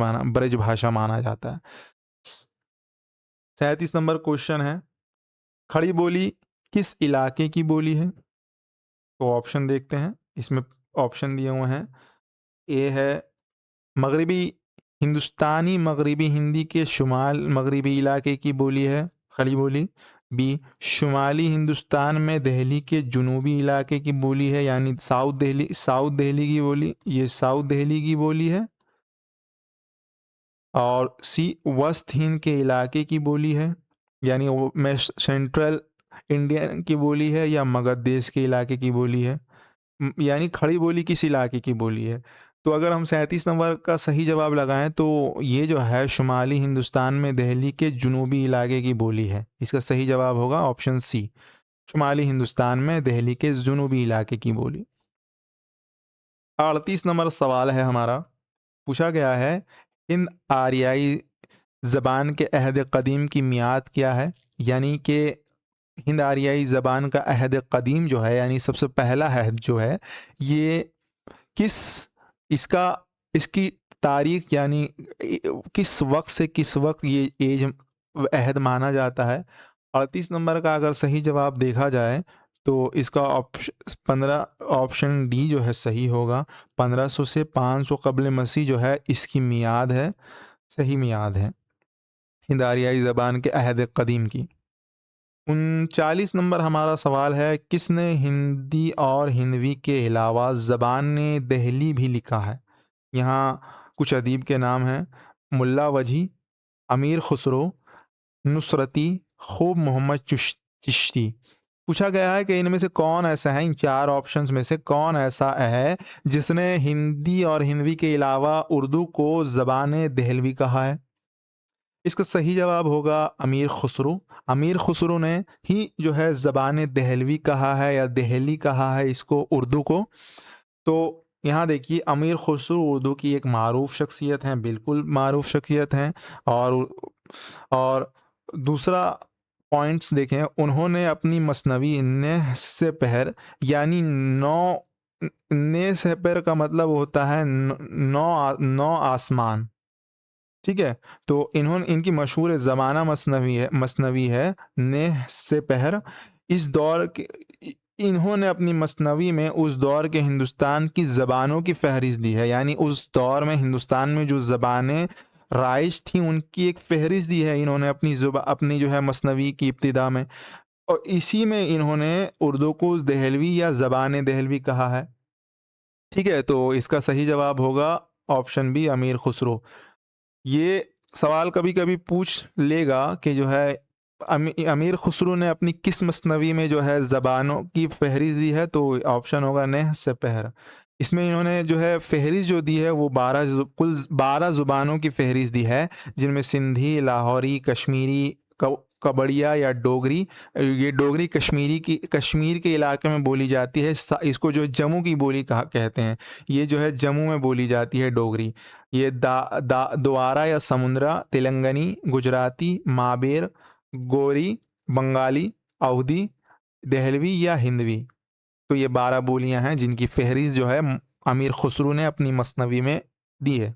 भाषा माना जाता है। 37 नंबर क्वेश्चन है, खड़ी बोली किस इलाके की बोली है? तो ऑप्शन देखते हैं। इसमें ऑप्शन दिए हुए हैं। ए है मगरबी हिंदुस्तानी मगरबी हिंदी के शुमाल मगरबी इलाके की बोली है खड़ी बोली। बी शुमाली हिंदुस्तान में दिल्ली के जुनूबी इलाके की बोली है, यानी साउथ दिल्ली की बोली, ये साउथ दिल्ली की बोली है। और सी वस्त हिंद के इलाके की बोली है, यानी वो में सेंट्रल इंडिया की बोली है, या मगध देश के इलाके की बोली है। यानी खड़ी बोली किस इलाके की बोली है? तो अगर हम 37 नंबर का सही जवाब लगाएं तो ये जो है शुमाली हिंदुस्तान में दिल्ली के जुनूबी इलाके की बोली है। इसका सही जवाब होगा ऑप्शन सी, शुमाली हिंदुस्तान में दिल्ली के जुनूबी इलाके की बोली। 38 नंबर सवाल है हमारा, पूछा गया है हिंद आर्याई ज़बान के अहद कदीम की मियाद क्या है? यानी कि हिंद आर्याई ज़बान का अहद कदीम जो है, यानी सबसे पहला अहद जो है, ये किस इसका इसकी तारीख, यानी किस वक्त से किस वक्त ये एज अहद माना जाता है? 38 नंबर का अगर सही जवाब देखा जाए तो इसका ऑप्शन डी जो है सही होगा। 1500 से 500 कब्ल मसीह जो है इसकी मियाद है, सही मियाद है हिंद आर्याई ज़बान के अहद कदीम की। 39 नंबर हमारा सवाल है, किसने हिंदी और हिंदवी के अलावा ज़बान दहली भी लिखा है? यहाँ कुछ अदीब के नाम हैं, मुल्ला वजी, अमीर खुसरो, नुसरती, खूब मोहम्मद चिश्ती। पूछा गया है कि इनमें से कौन ऐसा है, इन 4 ऑप्शंस में से कौन ऐसा है जिसने हिंदी और हिंदवी के अलावा उर्दू को ज़बान दहलवी कहा है? इसका सही जवाब होगा अमीर खुसरो। अमीर खुसरो ने ही जो है ज़बान दहलवी कहा है या दहली कहा है इसको, उर्दू को। तो यहाँ देखिए, अमीर खुसरो उर्दू की एक मारूफ शख्सियत हैं, बिल्कुल मारूफ शख्सियत हैं। और दूसरा पॉइंट्स देखें, उन्होंने अपनी मसनवी नेह से पहर, यानी नेह से पहर का मतलब होता है नौ आसमान, ठीक है? तो इनकी मशहूर ज़माना मसनवी है नेह से पहर। इस दौर के इन्होंने अपनी मसनवी में उस दौर के हिंदुस्तान की ज़बानों की फहरिस्त दी है, यानी उस दौर में हिंदुस्तान में जो ज़बानें राइज थी उनकी एक फहरिस्त दी है इन्होंने अपनी जो है मसनवी की इब्तिदा में। और इसी में इन्होंने उर्दू को दहलवी या ज़बान दहलवी कहा है, ठीक है? तो इसका सही जवाब होगा ऑप्शन बी, अमीर खुसरो। ये सवाल कभी कभी पूछ लेगा कि जो है अमीर खुसरो ने अपनी किस मसनवी में जो है ज़बानों की फहरिस्त दी है, तो ऑप्शन होगा नेह से पहर। इसमें इन्होंने जो है फ़हरिस्त जो दी है वो कुल 12 ज़ुबानों की फ़हरिस्त दी है, जिनमें सिंधी, लाहौरी, कश्मीरी, कबड़िया या डोगरी। ये डोगरी कश्मीर के इलाके में बोली जाती है। इसको जो जम्मू की बोली कहा कहते हैं। ये जो है जम्मू में बोली जाती है डोगरी। ये दोआरा या समुंदरा, तेलंगानी, गुजराती, माबेर, गोरी, बंगाली, अवधी, देहलवी या हिंदवी। तो ये 12 बोलियां हैं जिनकी फ़हरिस्त जो है अमीर खुसरो ने अपनी मसनवी में दी है।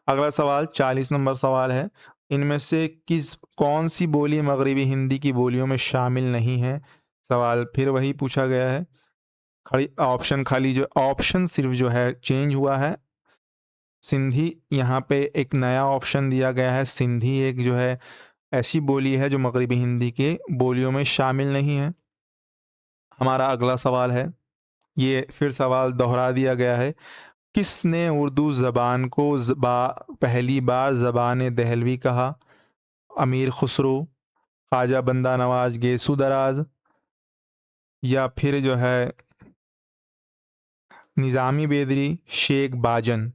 अगला सवाल 40 नंबर सवाल है। इनमें से कौन सी बोली मगरिबी हिंदी की बोलियों में शामिल नहीं है? सवाल फिर वही पूछा गया है। खड़ी ऑप्शन खाली जो ऑप्शन सिर्फ जो है चेंज हुआ है। सिंधी यहाँ पे एक नया ऑप्शन दिया गया है। सिंधी एक जो है ऐसी बोली है जो मगरिबी हिंदी के बोलियों में शामिल नहीं है। हमारा अगला सवाल है, ये फिर सवाल दोहरा दिया गया है। किसने उर्दू ज़बान को पहली बार ज़बान दहलवी कहा? अमीर खुसरो, ख्वाजा बंदा नवाज गेसु दराज, या फिर जो है निज़ामी बेदरी, शेख बाजन।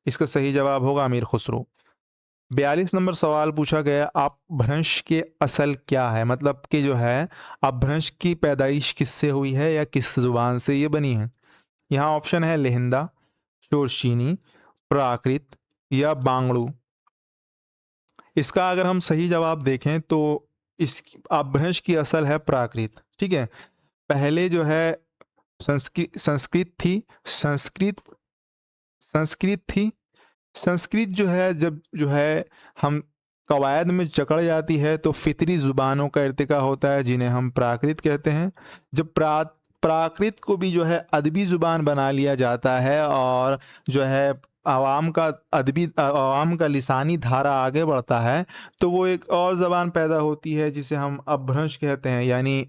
इसका सही जवाब होगा अमीर खुसरो। 42 नंबर सवाल पूछा गया, अपभ्रंश के असल क्या है? मतलब कि जो है अपभ्रंश की पैदाइश किससे हुई है या किस ज़ुबान से ये बनी है? यहाँ ऑप्शन है लहंदा, शोरशीनी, प्राकृत या बांगड़ू। इसका अगर हम सही जवाब देखें तो इस अपभ्रंश की असल है प्राकृत। ठीक है, पहले जो है संस्कृत थी। संस्कृत संस्कृत थी। संस्कृत जो है जब जो है हम कवायद में जकड़ जाती है तो फितरी ज़ुबानों का इर्तिका होता है जिन्हें हम प्राकृत कहते हैं। जब प्राकृत को भी जो है अदबी ज़ुबान बना लिया जाता है और जो है आवाम का लिसानी धारा आगे बढ़ता है, तो वो एक और ज़बान पैदा होती है जिसे हम अपभ्रंश कहते हैं, यानी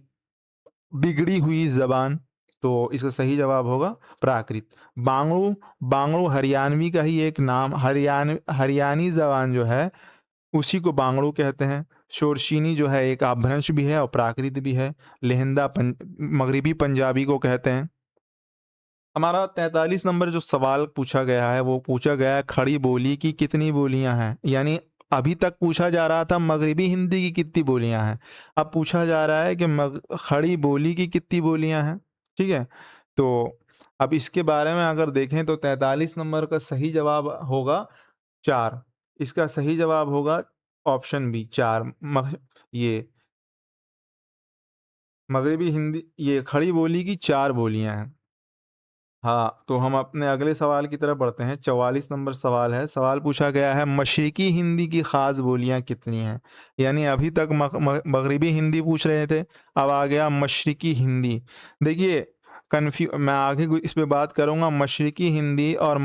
बिगड़ी हुई ज़बान। तो इसका सही जवाब होगा प्राकृत। बांग्ड़ू बांग्ड़ू हरियाणवी का ही एक नाम, हरियाणी ज़बान जो है उसी को बांग्ड़ू कहते हैं। शोरशीनी जो है एक अपभ्रंश भी है और प्राकृत भी है। लहंदा मगरिबी पंजाबी को कहते हैं। हमारा 43 नंबर जो सवाल पूछा गया है वो पूछा गया है, खड़ी बोली की कितनी बोलियां हैं? यानी अभी तक पूछा जा रहा था मगरिबी हिंदी की कितनी बोलियां हैं, अब पूछा जा रहा है कि खड़ी बोली की कितनी बोलियां हैं। ठीक है, तो अब इसके बारे में अगर देखें तो 43 नंबर का सही जवाब होगा 4। इसका सही जवाब होगा ऑप्शन बी 4। ये मगरिबी हिंदी, ये खड़ी बोली की 4 बोलियां हैं। हाँ, तो हम अपने अगले सवाल की तरफ बढ़ते हैं। 44 नंबर सवाल है। सवाल पूछा गया है, मशरिकी हिंदी की ख़ास बोलियां कितनी हैं? यानी अभी तक मगरिबी हिंदी पूछ रहे थे, अब आ गया मशरिकी हिंदी। देखिए, मैं आगे इस पे बात करूँगा। मशरिकी हिंदी और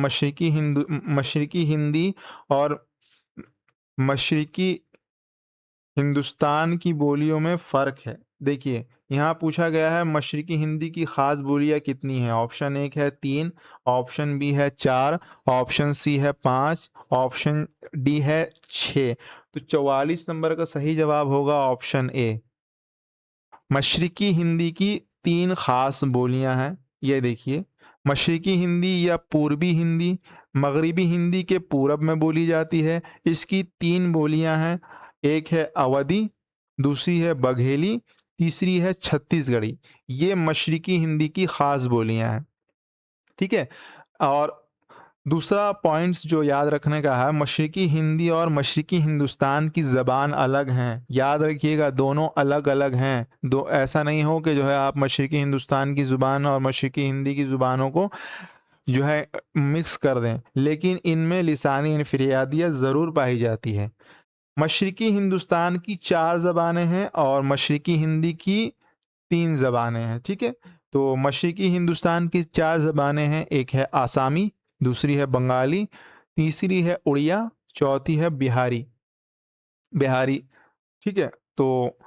मशरिकी हिंदुस्तान की बोलियों में फ़र्क है। देखिए, यहाँ पूछा गया है मशरिकी हिंदी की ख़ास बोलियाँ कितनी हैं? ऑप्शन 1 है 3, ऑप्शन बी है 4, ऑप्शन सी है 5, ऑप्शन डी है 6। तो 44 नंबर का सही जवाब होगा ऑप्शन ए। मशरिकी हिंदी की 3 ख़ास बोलियाँ हैं। ये देखिए, मशरिकी हिंदी या पूर्वी हिंदी मगरिबी हिंदी के पूरब में बोली जाती है। इसकी 3 बोलियाँ हैं। एक है अवधी, दूसरी है बघेली, तीसरी है छत्तीसगढ़ी। ये मशरिकी हिंदी की ख़ास बोलियाँ हैं। ठीक है? और दूसरा पॉइंट्स जो याद रखने का है, मशरिकी हिंदी और मशरिकी हिंदुस्तान की ज़बान अलग हैं। याद रखिएगा, दोनों अलग-अलग हैं। दो ऐसा नहीं हो कि जो है आप मशरिकी हिंदुस्तान की ज़ुबान और मशरिकी हिंदी की ज़ुबानों को जो है मिक्स कर दें, लेकिन इनमें लिसानी इनफिरियादियत ज़रूर पाई जाती है। मशरिकी हिंदुस्तान की 4 ज़बानें हैं और मशरिकी हिंदी की 3 ज़बानें हैं। ठीक है? तो मशरिकी हिंदुस्तान की 4 ज़बानें हैं। एक है आसामी, दूसरी है बंगाली, तीसरी है उड़िया, चौथी है बिहारी बिहारी। ठीक है? तो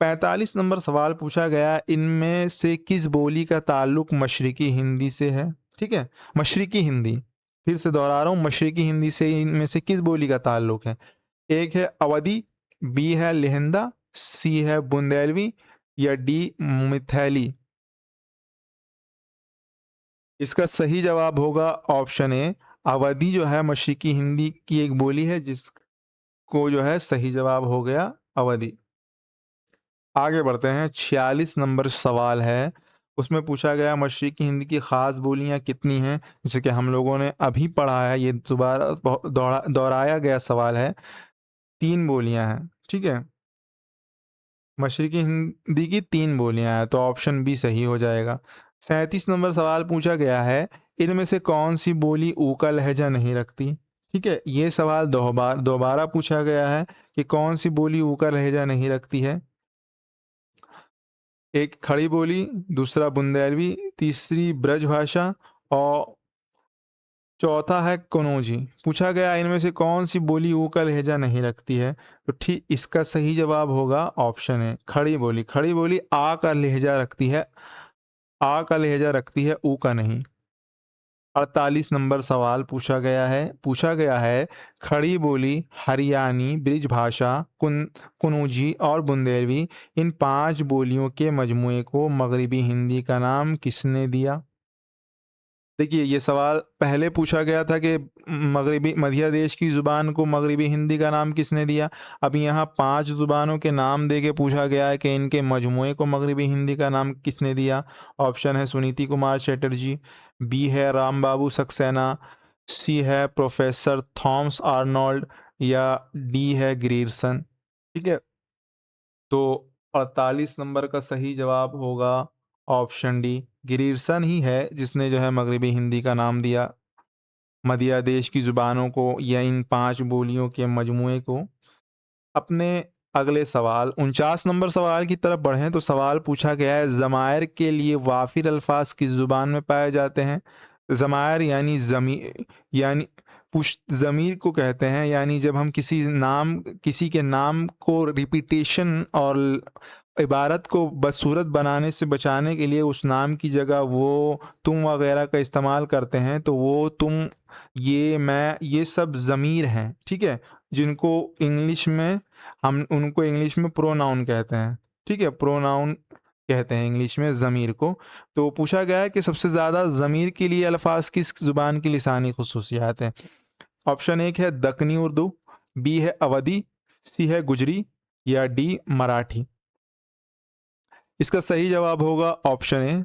45 नंबर सवाल पूछा गया, इनमें से किस बोली का ताल्लुक मशरिकी हिंदी से है? ठीक है? मशरिकी हिंदी, फिर से दोहरा रहा हूँ, मशरिकी हिंदी से इनमें से किस बोली का ताल्लुक है? एक है अवधी, बी है लहंदा, सी है बुंदेलवी या डी मिथैली। इसका सही जवाब होगा ऑप्शन ए। अवधी जो है मशरिकी हिंदी की एक बोली है, जिसको जो है सही जवाब हो गया अवधी। आगे बढ़ते हैं, 46 नंबर सवाल है। उसमें पूछा गया मशरिकी हिंदी की ख़ास बोलियाँ कितनी हैं? जैसे कि हम लोगों ने अभी पढ़ा है, ये दोबारा दोहराया गया सवाल है। 3 बोलियाँ हैं, ठीक है? मशरिकी हिंदी की 3 बोलियाँ हैं, तो ऑप्शन बी सही हो जाएगा। 37 नंबर सवाल पूछा गया है, इनमें से कौन-सी बोली ऊ का लहज़ा नहीं रखती? ठीक है? ये सवाल दोबारा पूछा गया है कि कौन-सी बोली ऊ का लहज़ा नहीं रखती है? एक खड़ी बोली, दूसरा बुंदेलवी, तीसरी ब्रजभाषा और चौथा है कनौजी। पूछा गया इनमें से कौन-सी बोली ऊ का लहज़ा नहीं रखती है? तो ठीक इसका सही जवाब होगा ऑप्शन ए, खड़ी बोली। खड़ी बोली आ का लहज़ा रखती है, आ का लहज़ा रखती है, ऊ का नहीं। 48 नंबर सवाल पूछा गया है, खड़ी बोली, हरियाणी, ब्रिजभाषा, कन्नौजी और बुंदेलवी, इन 5 बोलियों के मजमूए को मगरिबी हिंदी का नाम किसने दिया? देखिए, ये सवाल पहले पूछा गया था कि मगरिबी मध्य देश की ज़ुबान को मगरिबी हिंदी का नाम किसने दिया? अब यहाँ 5 ज़ुबानों के नाम दे के पूछा गया है कि इनके मजमूए को मगरिबी हिंदी का नाम किसने दिया? ऑप्शन है सुनीति कुमार चटर्जी, बी है राम बाबू सक्सेना, सी है प्रोफ़ेसर थॉमस आर्नोल्ड या डी है ग्रीरसन। ठीक है? तो 48 नंबर का सही जवाब होगा ऑप्शन डी, ग्रीरसन ही है जिसने जो है मगरिबी हिंदी का नाम दिया मध्य देश की ज़ुबानों को या इन 5 बोलियों के मजमूए को। अपने अगले सवाल 49 नंबर सवाल की तरफ बढ़ें तो सवाल पूछा गया है, ज़मायर के लिए वाफिर अल्फाज किस ज़ुबान में पाए जाते हैं? ज़मायर यानी पुश ज़मीर को कहते हैं, यानी जब हम किसी के नाम को रिपीटेशन और इबारत को बदसूरत बनाने से बचाने के लिए उस नाम की जगह वो, तुम वगैरह का इस्तेमाल करते हैं, तो वो, तुम, ये, मैं, ये सब ज़मीर हैं, ठीक है? जिनको इंग्लिश में हम उनको इंग्लिश में प्रोनाउन कहते हैं, ठीक है? प्रोनाउन कहते हैं इंग्लिश में ज़मीर को। तो पूछा गया है कि सबसे ज़्यादा ज़मीर के लिए अल्फाज किस ज़ुबान की लिसानी खुसूसियात हैं? ऑप्शन एक है दक्कनी उर्दू, बी है अवधी, सी है गुजरी या डी मराठी। इसका सही जवाब होगा ऑप्शन ए।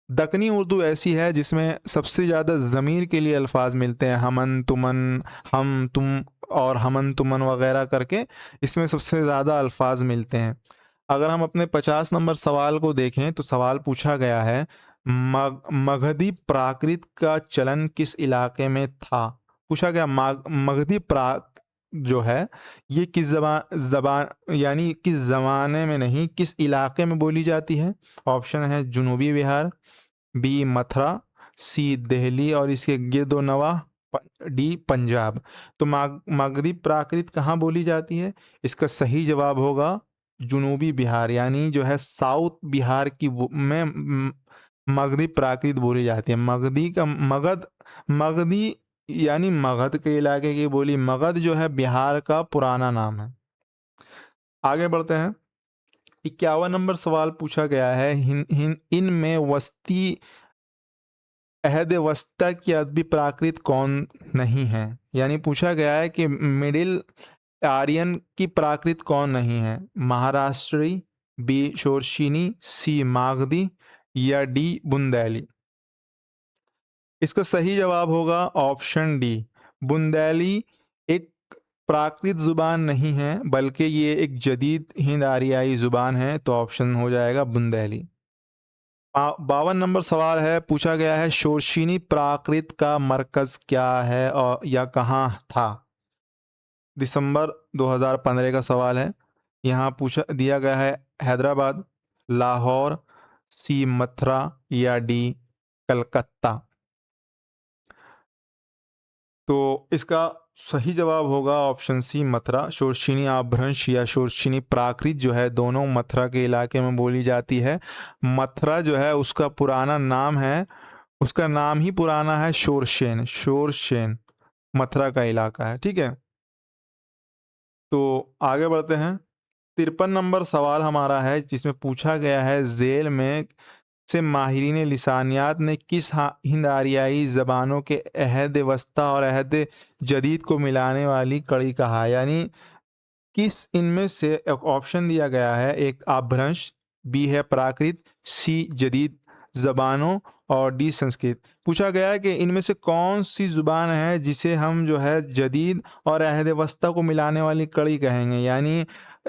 दक्कनी उर्दू ऐसी है जिसमें सबसे ज़्यादा ज़मीर के लिए अल्फाज मिलते हैं, हमन, तुमन, हम, तुम और हमन, तुमन वगैरह करके इसमें सबसे ज़्यादा अल्फाज मिलते हैं। अगर हम अपने 50 नंबर सवाल को देखें तो सवाल पूछा गया है, मगधी प्राकृत का चलन किस इलाके में था? पूछा गया मगधी प्राक जो है ये किस ज़बान यानी किस ज़माने में नहीं, किस इलाके में बोली जाती है? ऑप्शन है जनूबी बिहार, बी मथुरा, सी दिल्ली और इसके गिरदोनवाह, डी पंजाब। तो मगधी प्राकृत कहाँ बोली जाती है? इसका सही जवाब होगा जनूबी बिहार, यानी जो है साउथ बिहार की मगधी प्राकृत बोली जाती है। मगधी यानी मगध के इलाके की बोली। मगध जो है बिहार का पुराना नाम है। आगे बढ़ते हैं, 51 नंबर सवाल पूछा गया है, इनमें वस्ती अहद वस्ता की अदबी प्राकृत कौन नहीं है? यानी पूछा गया है कि मिडिल आर्यन की प्राकृत कौन नहीं है? महाराष्ट्री, बी शोरशीनी, सी मागधी या डी बुंदेली। इसका सही जवाब होगा ऑप्शन डी, बुंदेली एक प्राकृत ज़ुबान नहीं है, बल्कि ये एक जदीद हिंद आरियाई ज़ुबान है, तो ऑप्शन हो जाएगा बुंदेली। 52 नंबर सवाल है, पूछा गया है शोरशीनी प्राकृत का मरकज़ क्या है और या कहाँ था? दिसंबर 2015 का सवाल है। यहाँ पूछा दिया गया है हैदराबाद, लाहौर, सी मथुरा या डी कलकत्ता। तो इसका सही जवाब होगा ऑप्शन सी मथुरा। शोरशीनी अपभ्रंश या शोरशीनी प्राकृत जो है दोनों मथुरा के इलाके में बोली जाती है। मथुरा जो है उसका पुराना नाम है, उसका नाम ही पुराना है शोरशेन। शोरशेन मथुरा का इलाका है, ठीक है? तो आगे बढ़ते हैं। 53 नंबर सवाल हमारा है जिसमें पूछा गया है, जेल में से माहिरीन लिसानियात ने किस हिंद आरियाई ज़बानों के अहद वस्ता और अहद जदीद को मिलाने वाली कड़ी कहा? यानी किस इनमें से एक ऑप्शन दिया गया है, एक अपभ्रंश, बी है प्राकृत, सी जदीद ज़बानों और डी संस्कृत। पूछा गया है कि इनमें से कौन सी ज़ुबान है जिसे हम जो है जदीद और अहद वस्ता को मिलाने वाली कड़ी कहेंगे, यानी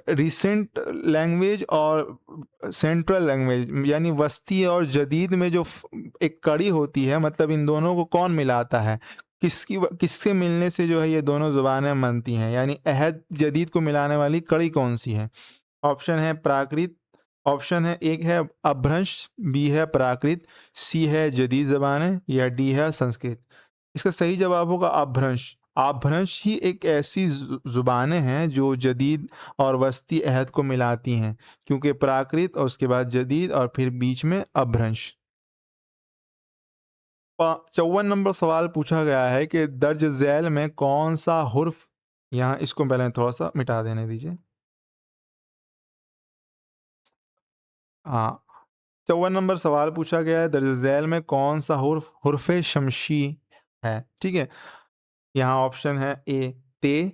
रिसेंट लैंग्वेज और सेंट्रल लैंग्वेज, यानी वस्ती और जदीद में जो एक कड़ी होती है, मतलब इन दोनों को कौन मिलाता है, किसके मिलने से जो है ये दोनों ज़ुबानें बनती हैं, यानी अहद जदीद को मिलाने वाली कड़ी कौन सी है? ऑप्शन है प्राकृत, ऑप्शन है एक है अपभ्रंश, बी है प्राकृत, सी है जदीद ज़बानें या डी है संस्कृत। इसका सही जवाब होगा अपभ्रंश। अपभ्रंश ही एक ऐसी ज़ुबानें हैं जो जदीद और वस्ती अहद को मिलाती हैं, क्योंकि प्राकृत और उसके बाद जदीद और फिर बीच में अपभ्रंश। 54 नंबर सवाल पूछा गया है कि दर्ज झैल में कौन सा हुर्फ, यहाँ इसको पहले थोड़ा सा मिटा देने दीजिए। हाँ, 54 नंबर सवाल पूछा गया है, दर्ज झैल में कौन सा हुर्फ हुर्फ़े शमशी है? ठीक है, यहाँ ऑप्शन है ए ते,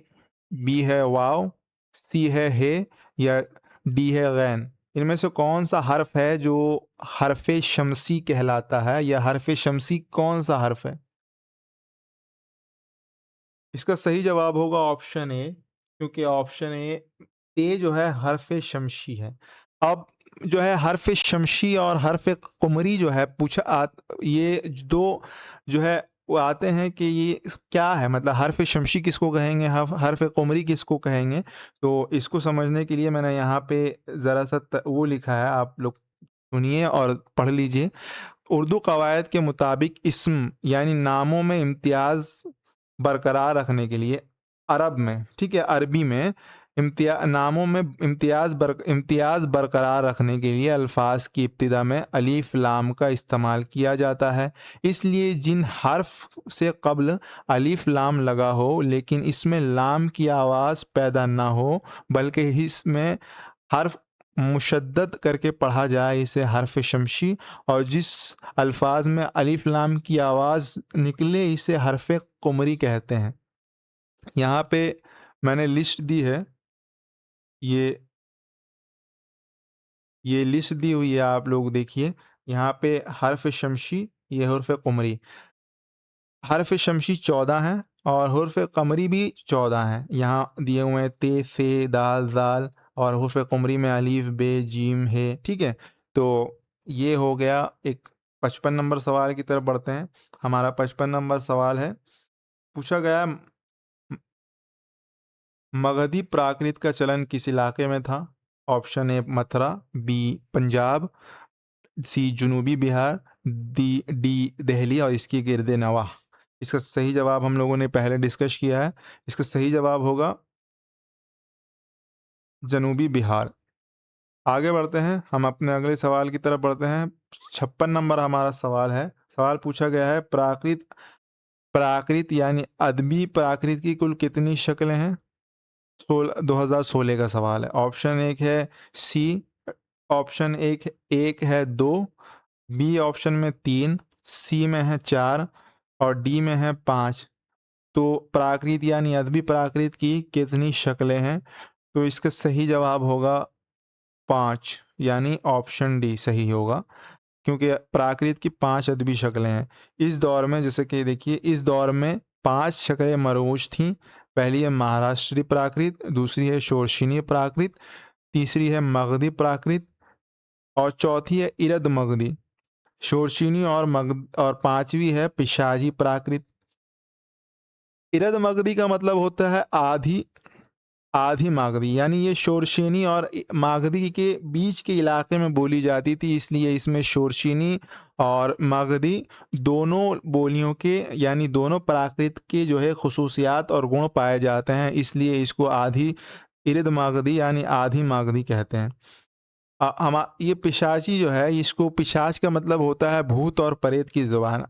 बी है वाव, सी है हे या डी है गैन। इनमें से कौन सा हर्फ है जो हर्फ़े शमसी कहलाता है, या हर्फ़े शमसी कौन सा हर्फ है? इसका सही जवाब होगा ऑप्शन ए, क्योंकि ऑप्शन ए जो है हर्फ़े शमशी है। अब जो है हर्फ़े शमशी और हर्फ़े क़ुमरी जो है ये दो जो है वो आते हैं कि ये क्या है, मतलब हर्फ़े शमशी किसको कहेंगे, हर्फ़े क़ुमरी किसको कहेंगे? तो इसको समझने के लिए मैंने यहाँ पे ज़रा-सा वो लिखा है, आप लोग सुनिए और पढ़ लीजिए। उर्दू कवायद के मुताबिक इस्म यानी नामों में इम्तियाज़ बरकरार रखने के लिए अरब में, ठीक है, अरबी में नामों में इम्तियाज़ बरकरार रखने के लिए अल्फाज की इब्तिदा में अलिफ लाम का इस्तेमाल किया जाता है। इसलिए जिन हर्फ से कब्ल अलिफ लाम लगा हो लेकिन इसमें लाम की आवाज़ पैदा ना हो, बल्कि इसमें हर्फ मुशद्दद करके पढ़ा जाए, इसे हर्फ शमशी, और जिस अल्फाज में अलिफ लाम की आवाज़ निकले इसे हर्फ कुमरी कहते हैं। यहाँ पे मैंने लिस्ट दी है, ये ये लिस्ट दी हुई है, आप लोग देखिए। यहाँ पे हर्फ शमशी, ये हर्फ कुमरी। हर्फ शमशी 14 हैं और हुर्फ़ क़मरी भी 14 हैं। यहाँ दिए हुए हैं ते, से, दाल, ज़ाल, और हुर्फ़ क़मरी में अलीफ़, बे, जीम, हे, ठीक है? तो ये हो गया एक। 55 नंबर सवाल की तरफ बढ़ते हैं। हमारा 55 नंबर सवाल है, पूछा गया मगधी प्राकृत का चलन किस इलाके में था? Option A Mathura, B Punjab, C जनूबी बिहार, डी दिल्ली और इसकी गिरद नवाह। इसका सही जवाब हम लोगों ने पहले डिस्कस किया है। इसका सही जवाब होगा जनूबी बिहार। आगे बढ़ते हैं, हम अपने अगले सवाल की तरफ बढ़ते हैं। 56 नंबर हमारा सवाल है। सवाल पूछा गया है प्राकृत प्राकृत यानी अदबी प्राकृत की कुल कितनी शक्लें हैं? 2016 का सवाल है। ऑप्शन एक है सी, ऑप्शन एक है दो, बी ऑप्शन में 3, सी में है 4 और डी में है 5। तो प्राकृत यानी अदबी प्राकृत की कितनी शक्लें हैं? तो इसका सही जवाब होगा 5, यानी ऑप्शन डी सही होगा, क्योंकि प्राकृत की 5 अदबी शक्लें हैं। इस दौर में, जैसे कि देखिए, इस दौर में 5 शक्लें मरवूज थीं। पहली है महाराष्ट्री प्राकृत, दूसरी है शोरशिनी प्राकृत, तीसरी है मगधी प्राकृत और चौथी है इरद मगधी। शोरशिनी और पांचवी है पिशाजी प्राकृत। इरद मगधी का मतलब होता है आधी आधी मागधी, यानी ये शोरशेनी और मागधी के बीच के इलाके में बोली जाती थी, इसलिए इसमें शोरशेनी और मागधी दोनों बोलियों के, यानी दोनों प्राकृत के जो है खुसूसियात और गुण पाए जाते हैं, इसलिए इसको आधी इरद मागधी यानी आधी मागधी कहते हैं। हम ये पिशाची जो है, इसको पिशाच का मतलब होता है भूत और प्रेत की जुबान।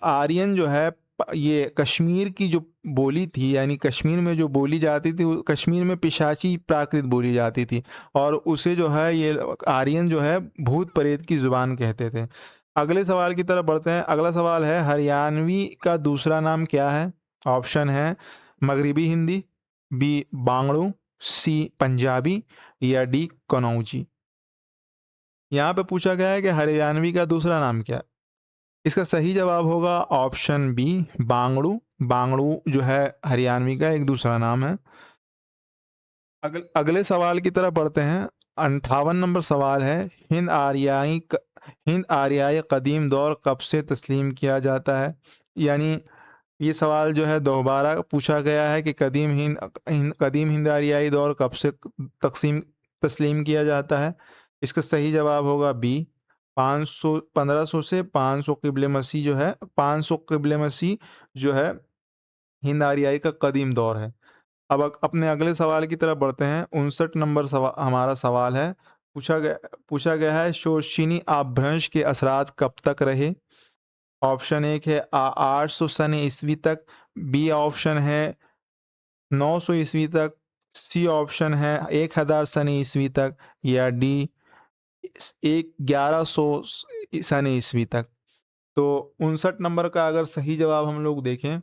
आर्यन जो है ये कश्मीर की जो बोली थी, यानी कश्मीर में जो बोली जाती थी, वो कश्मीर में पिशाची प्राकृत बोली जाती थी और उसे जो है ये आर्यन जो है भूत प्रेत की ज़ुबान कहते थे। अगले सवाल की तरफ बढ़ते हैं। अगला सवाल है, हरियाणवी का दूसरा नाम क्या है? ऑप्शन है मगरिबी हिंदी, बी बांगड़ू, सी पंजाबी या डी कनौजी। यहाँ पे पूछा गया है कि हरियाणवी का दूसरा नाम क्या है? इसका सही जवाब होगा ऑप्शन बी बांगड़ू। बांगड़ू जो है हरियाणवी का एक दूसरा नाम है। अगले सवाल की तरफ बढ़ते हैं। 58 नंबर सवाल है, हिंद आर्याई कदीम दौर कब से तस्लीम किया जाता है? यानी ये सवाल जो है दोबारा पूछा गया है कि कदीम हिंद आर्याई दौर कब से तकसीम तस्लीम किया जाता है? इसका सही जवाब होगा बी 500 1500 से 500 क़िब्ले मसीह जो है 500 क़िब्ले मसीह जो है हिंद आर्याई का कदीम दौर है। अब अपने अगले सवाल की तरफ बढ़ते हैं। 59 नंबर हमारा सवाल है। पूछा गया है, शोषिनी अपभ्रंश के असरात कब तक रहे? ऑप्शन एक है 800 सन ईस्वी तक, बी ऑप्शन है 900 ईस्वी तक, सी ऑप्शन है 1000 सन ईस्वी तक या डी 1100 सन ईस्वी तक। तो 59 नंबर का अगर सही जवाब हम लोग देखें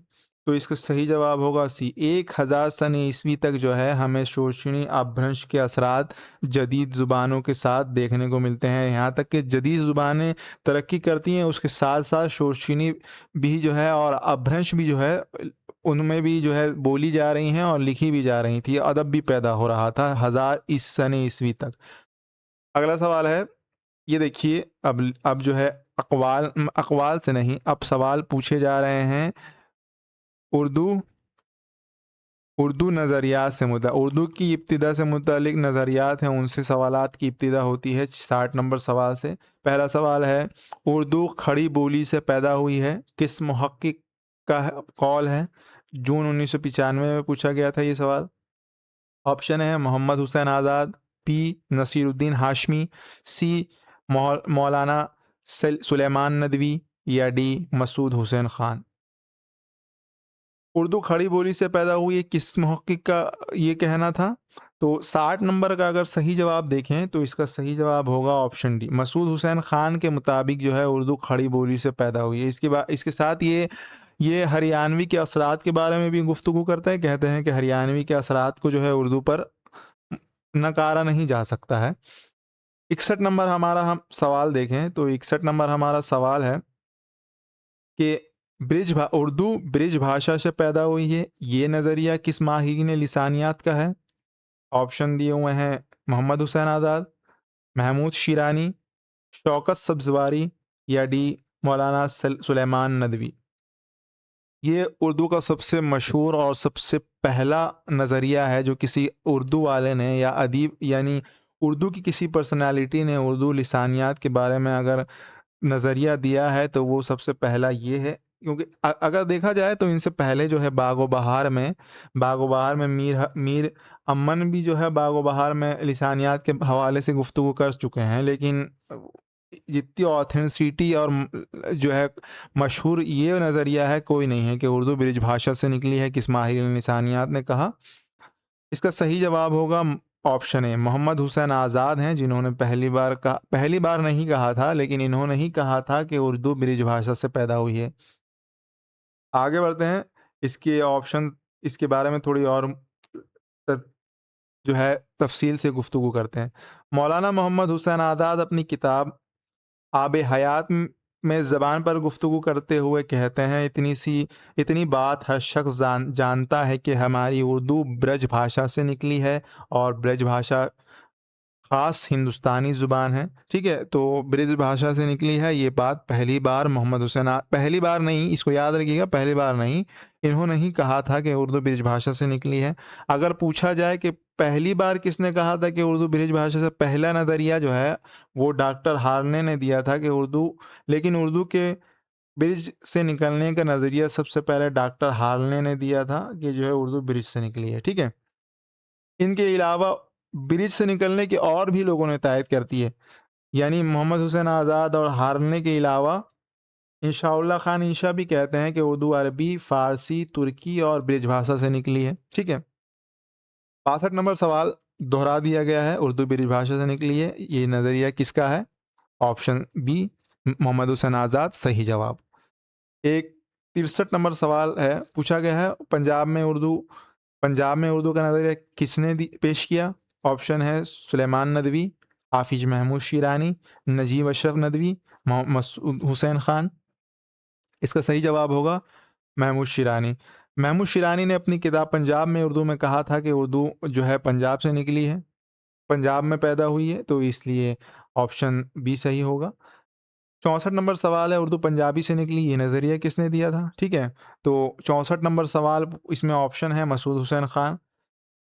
तो इसका सही जवाब होगा सी 1000 सन ईस्वी तक जो है हमें शोषणी अपभ्रंश के असरात जदीद ज़ुबानों के साथ देखने को मिलते हैं। यहाँ तक कि जदीद ज़ुबानें तरक्की करती हैं, उसके साथ साथ शोषणी भी जो है और अपभ्रंश भी जो है उनमें भी जो है बोली जा रही हैं और लिखी भी जा रही थी, अदब भी पैदा हो रहा था 1000 सन ईस्वी तक। अगला सवाल है, ये देखिए, अब जो है अक़वाल से नहीं, अब सवाल पूछे जा रहे हैं उर्दू उर्दू नज़रियात से उर्दू की इब्तिदा से मुतल्लिक़ नज़रियात हैं, उनसे सवालात की इब्तिदा होती है 60 नंबर सवाल से। पहला सवाल है, उर्दू खड़ी बोली से पैदा हुई है, किस मुहक्किक का कौल है? जून 1995 में पूछा गया था ये सवाल। ऑप्शन है मोहम्मद हुसैन आज़ाद, बी नसीरुद्दीन हाशमी, सी मौलाना सुलेमान नदवी या डी मसूद हुसैन खान। उर्दू खड़ी बोली से पैदा हुई है, किस मुहक्किक का ये कहना था? तो 60 नंबर का अगर सही जवाब देखें तो इसका सही जवाब होगा ऑप्शन डी, मसूद हुसैन खान के मुताबिक जो है उर्दू खड़ी बोली से पैदा हुई है। इसके साथ ये हरियाणवी के असरात के बारे में भी गुफ्तगू करते हैं। कहते हैं कि हरियाणवी के असरात को जो है उर्दू पर नकारा नहीं जा सकता है। 61 नंबर हमारा हम सवाल देखें तो 61 नंबर हमारा सवाल है कि उर्दू ब्रिज भाषा से पैदा हुई है, ये नज़रिया किस माहिरीन लिसानियात का है? ऑप्शन दिए हुए हैं मोहम्मद हुसैन आज़ाद, महमूद शिरानी, शौकत सब्ज़वारी या डी मौलाना सुलेमान नदवी। ये उर्दू का सबसे मशहूर और सबसे पहला नज़रिया है जो किसी उर्दू वाले ने या अदीब यानी उर्दू की किसी पर्सनालिटी ने उर्दू लिसानियात के बारे में अगर नज़रिया दिया है तो वो सबसे पहला ये है। क्योंकि अगर देखा जाए तो इनसे पहले जो है बागो बहार में मीर अमन भी जो है बागो बहार में लिसानियात के हवाले से गुफ्तगू कर चुके हैं, लेकिन जितनी ऑथेंटिसिटी और जो है मशहूर ये नज़रिया है कोई नहीं है कि उर्दू ब्रिज भाषा से निकली है, किस माहिर लिसानियात ने कहा। इसका सही जवाब होगा ऑप्शन ए, मोहम्मद हुसैन आज़ाद हैं, जिन्होंने पहली बार नहीं कहा था, लेकिन इन्होंने ही कहा था कि उर्दू ब्रिज भाषा से पैदा हुई है। आगे बढ़ते हैं। इसके बारे में थोड़ी और त जो है तफ़सील से गुफ्तगू करते हैं। मौलाना मोहम्मद हुसैन आज़ाद अपनी किताब आब हयात में ज़बान पर गुफ्तगू करते हुए कहते हैं, इतनी बात हर शख्स जानता है कि हमारी उर्दू ब्रज भाषा से निकली है और ब्रज भाषा ख़ास हिंदुस्तानी ज़ुबान है। ठीक है? तो ब्रिज भाषा से निकली है, ये बात पहली बार नहीं, इसको याद रखिएगा, पहली बार नहीं, इन्होंने ही कहा था कि उर्दू ब्रिज भाषा से निकली है। अगर पूछा जाए कि पहली बार किसने कहा था कि उर्दू ब्रिज भाषा से, पहला नज़रिया जो है वो डॉक्टर हार्ने ने दिया था कि लेकिन उर्दू के ब्रिज से निकलने का नज़रिया सबसे पहले डॉक्टर हार्ने ने दिया था कि जो है उर्दू ब्रिज से निकली है। ठीक है? इनके अलावा ब्रिज से निकलने की और भी लोगों ने तायद करती है, यानी मोहम्मद हुसैन आज़ाद और हारने के अलावा इंशाउल्लाह खान इंशा भी कहते हैं कि उर्दू अरबी, फ़ारसी, तुर्की और ब्रिज भाषा से निकली है। ठीक है? 65 नंबर सवाल दोहरा दिया गया है, उर्दू ब्रिज भाषा से निकली है। ये नज़रिया किसका है? ऑप्शन बी मोहम्मद हुसैन आज़ाद सही जवाब। एक 63 नंबर सवाल है, पूछा गया है पंजाब में उर्दू का नज़रिया किसने पेश किया? ऑप्शन है सुलेमान नदवी, हाफिज महमूद शिरानी, नजीब अशरफ नदवी, मसूद हुसैन खान। इसका सही जवाब होगा महमूद शिरानी। महमूद शिरानी ने अपनी किताब पंजाब में उर्दू में कहा था कि उर्दू जो है पंजाब से निकली है, पंजाब में पैदा हुई है, तो इसलिए ऑप्शन बी सही होगा। 64 नंबर सवाल है, उर्दू पंजाबी से निकली, ये नज़रिया किसने दिया था? ठीक है? तो 64 नंबर सवाल, इसमें ऑप्शन है मसूद हुसैन खान,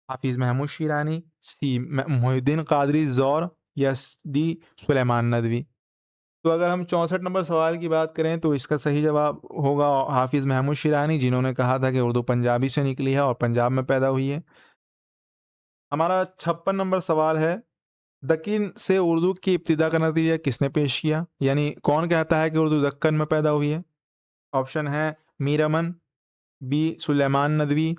हाफिज़ महमूद शिरानी, सी मोहिउद्दीन कादरी ज़ौर या डी सुलेमान नदवी। तो अगर हम 64 नंबर सवाल की बात करें तो इसका सही जवाब होगा हाफिज़ महमूद शिरानी, जिन्होंने कहा था कि उर्दू पंजाबी से निकली है और पंजाब में पैदा हुई है। हमारा 56 नंबर सवाल है, दक्कन से उर्दू की इब्तिदा का नज़रिया किसने पेश किया? यानी कौन कहता है कि उर्दू दक्कन में पैदा हुई है? ऑप्शन है मीर अमन, बी सुलेमान नदवी,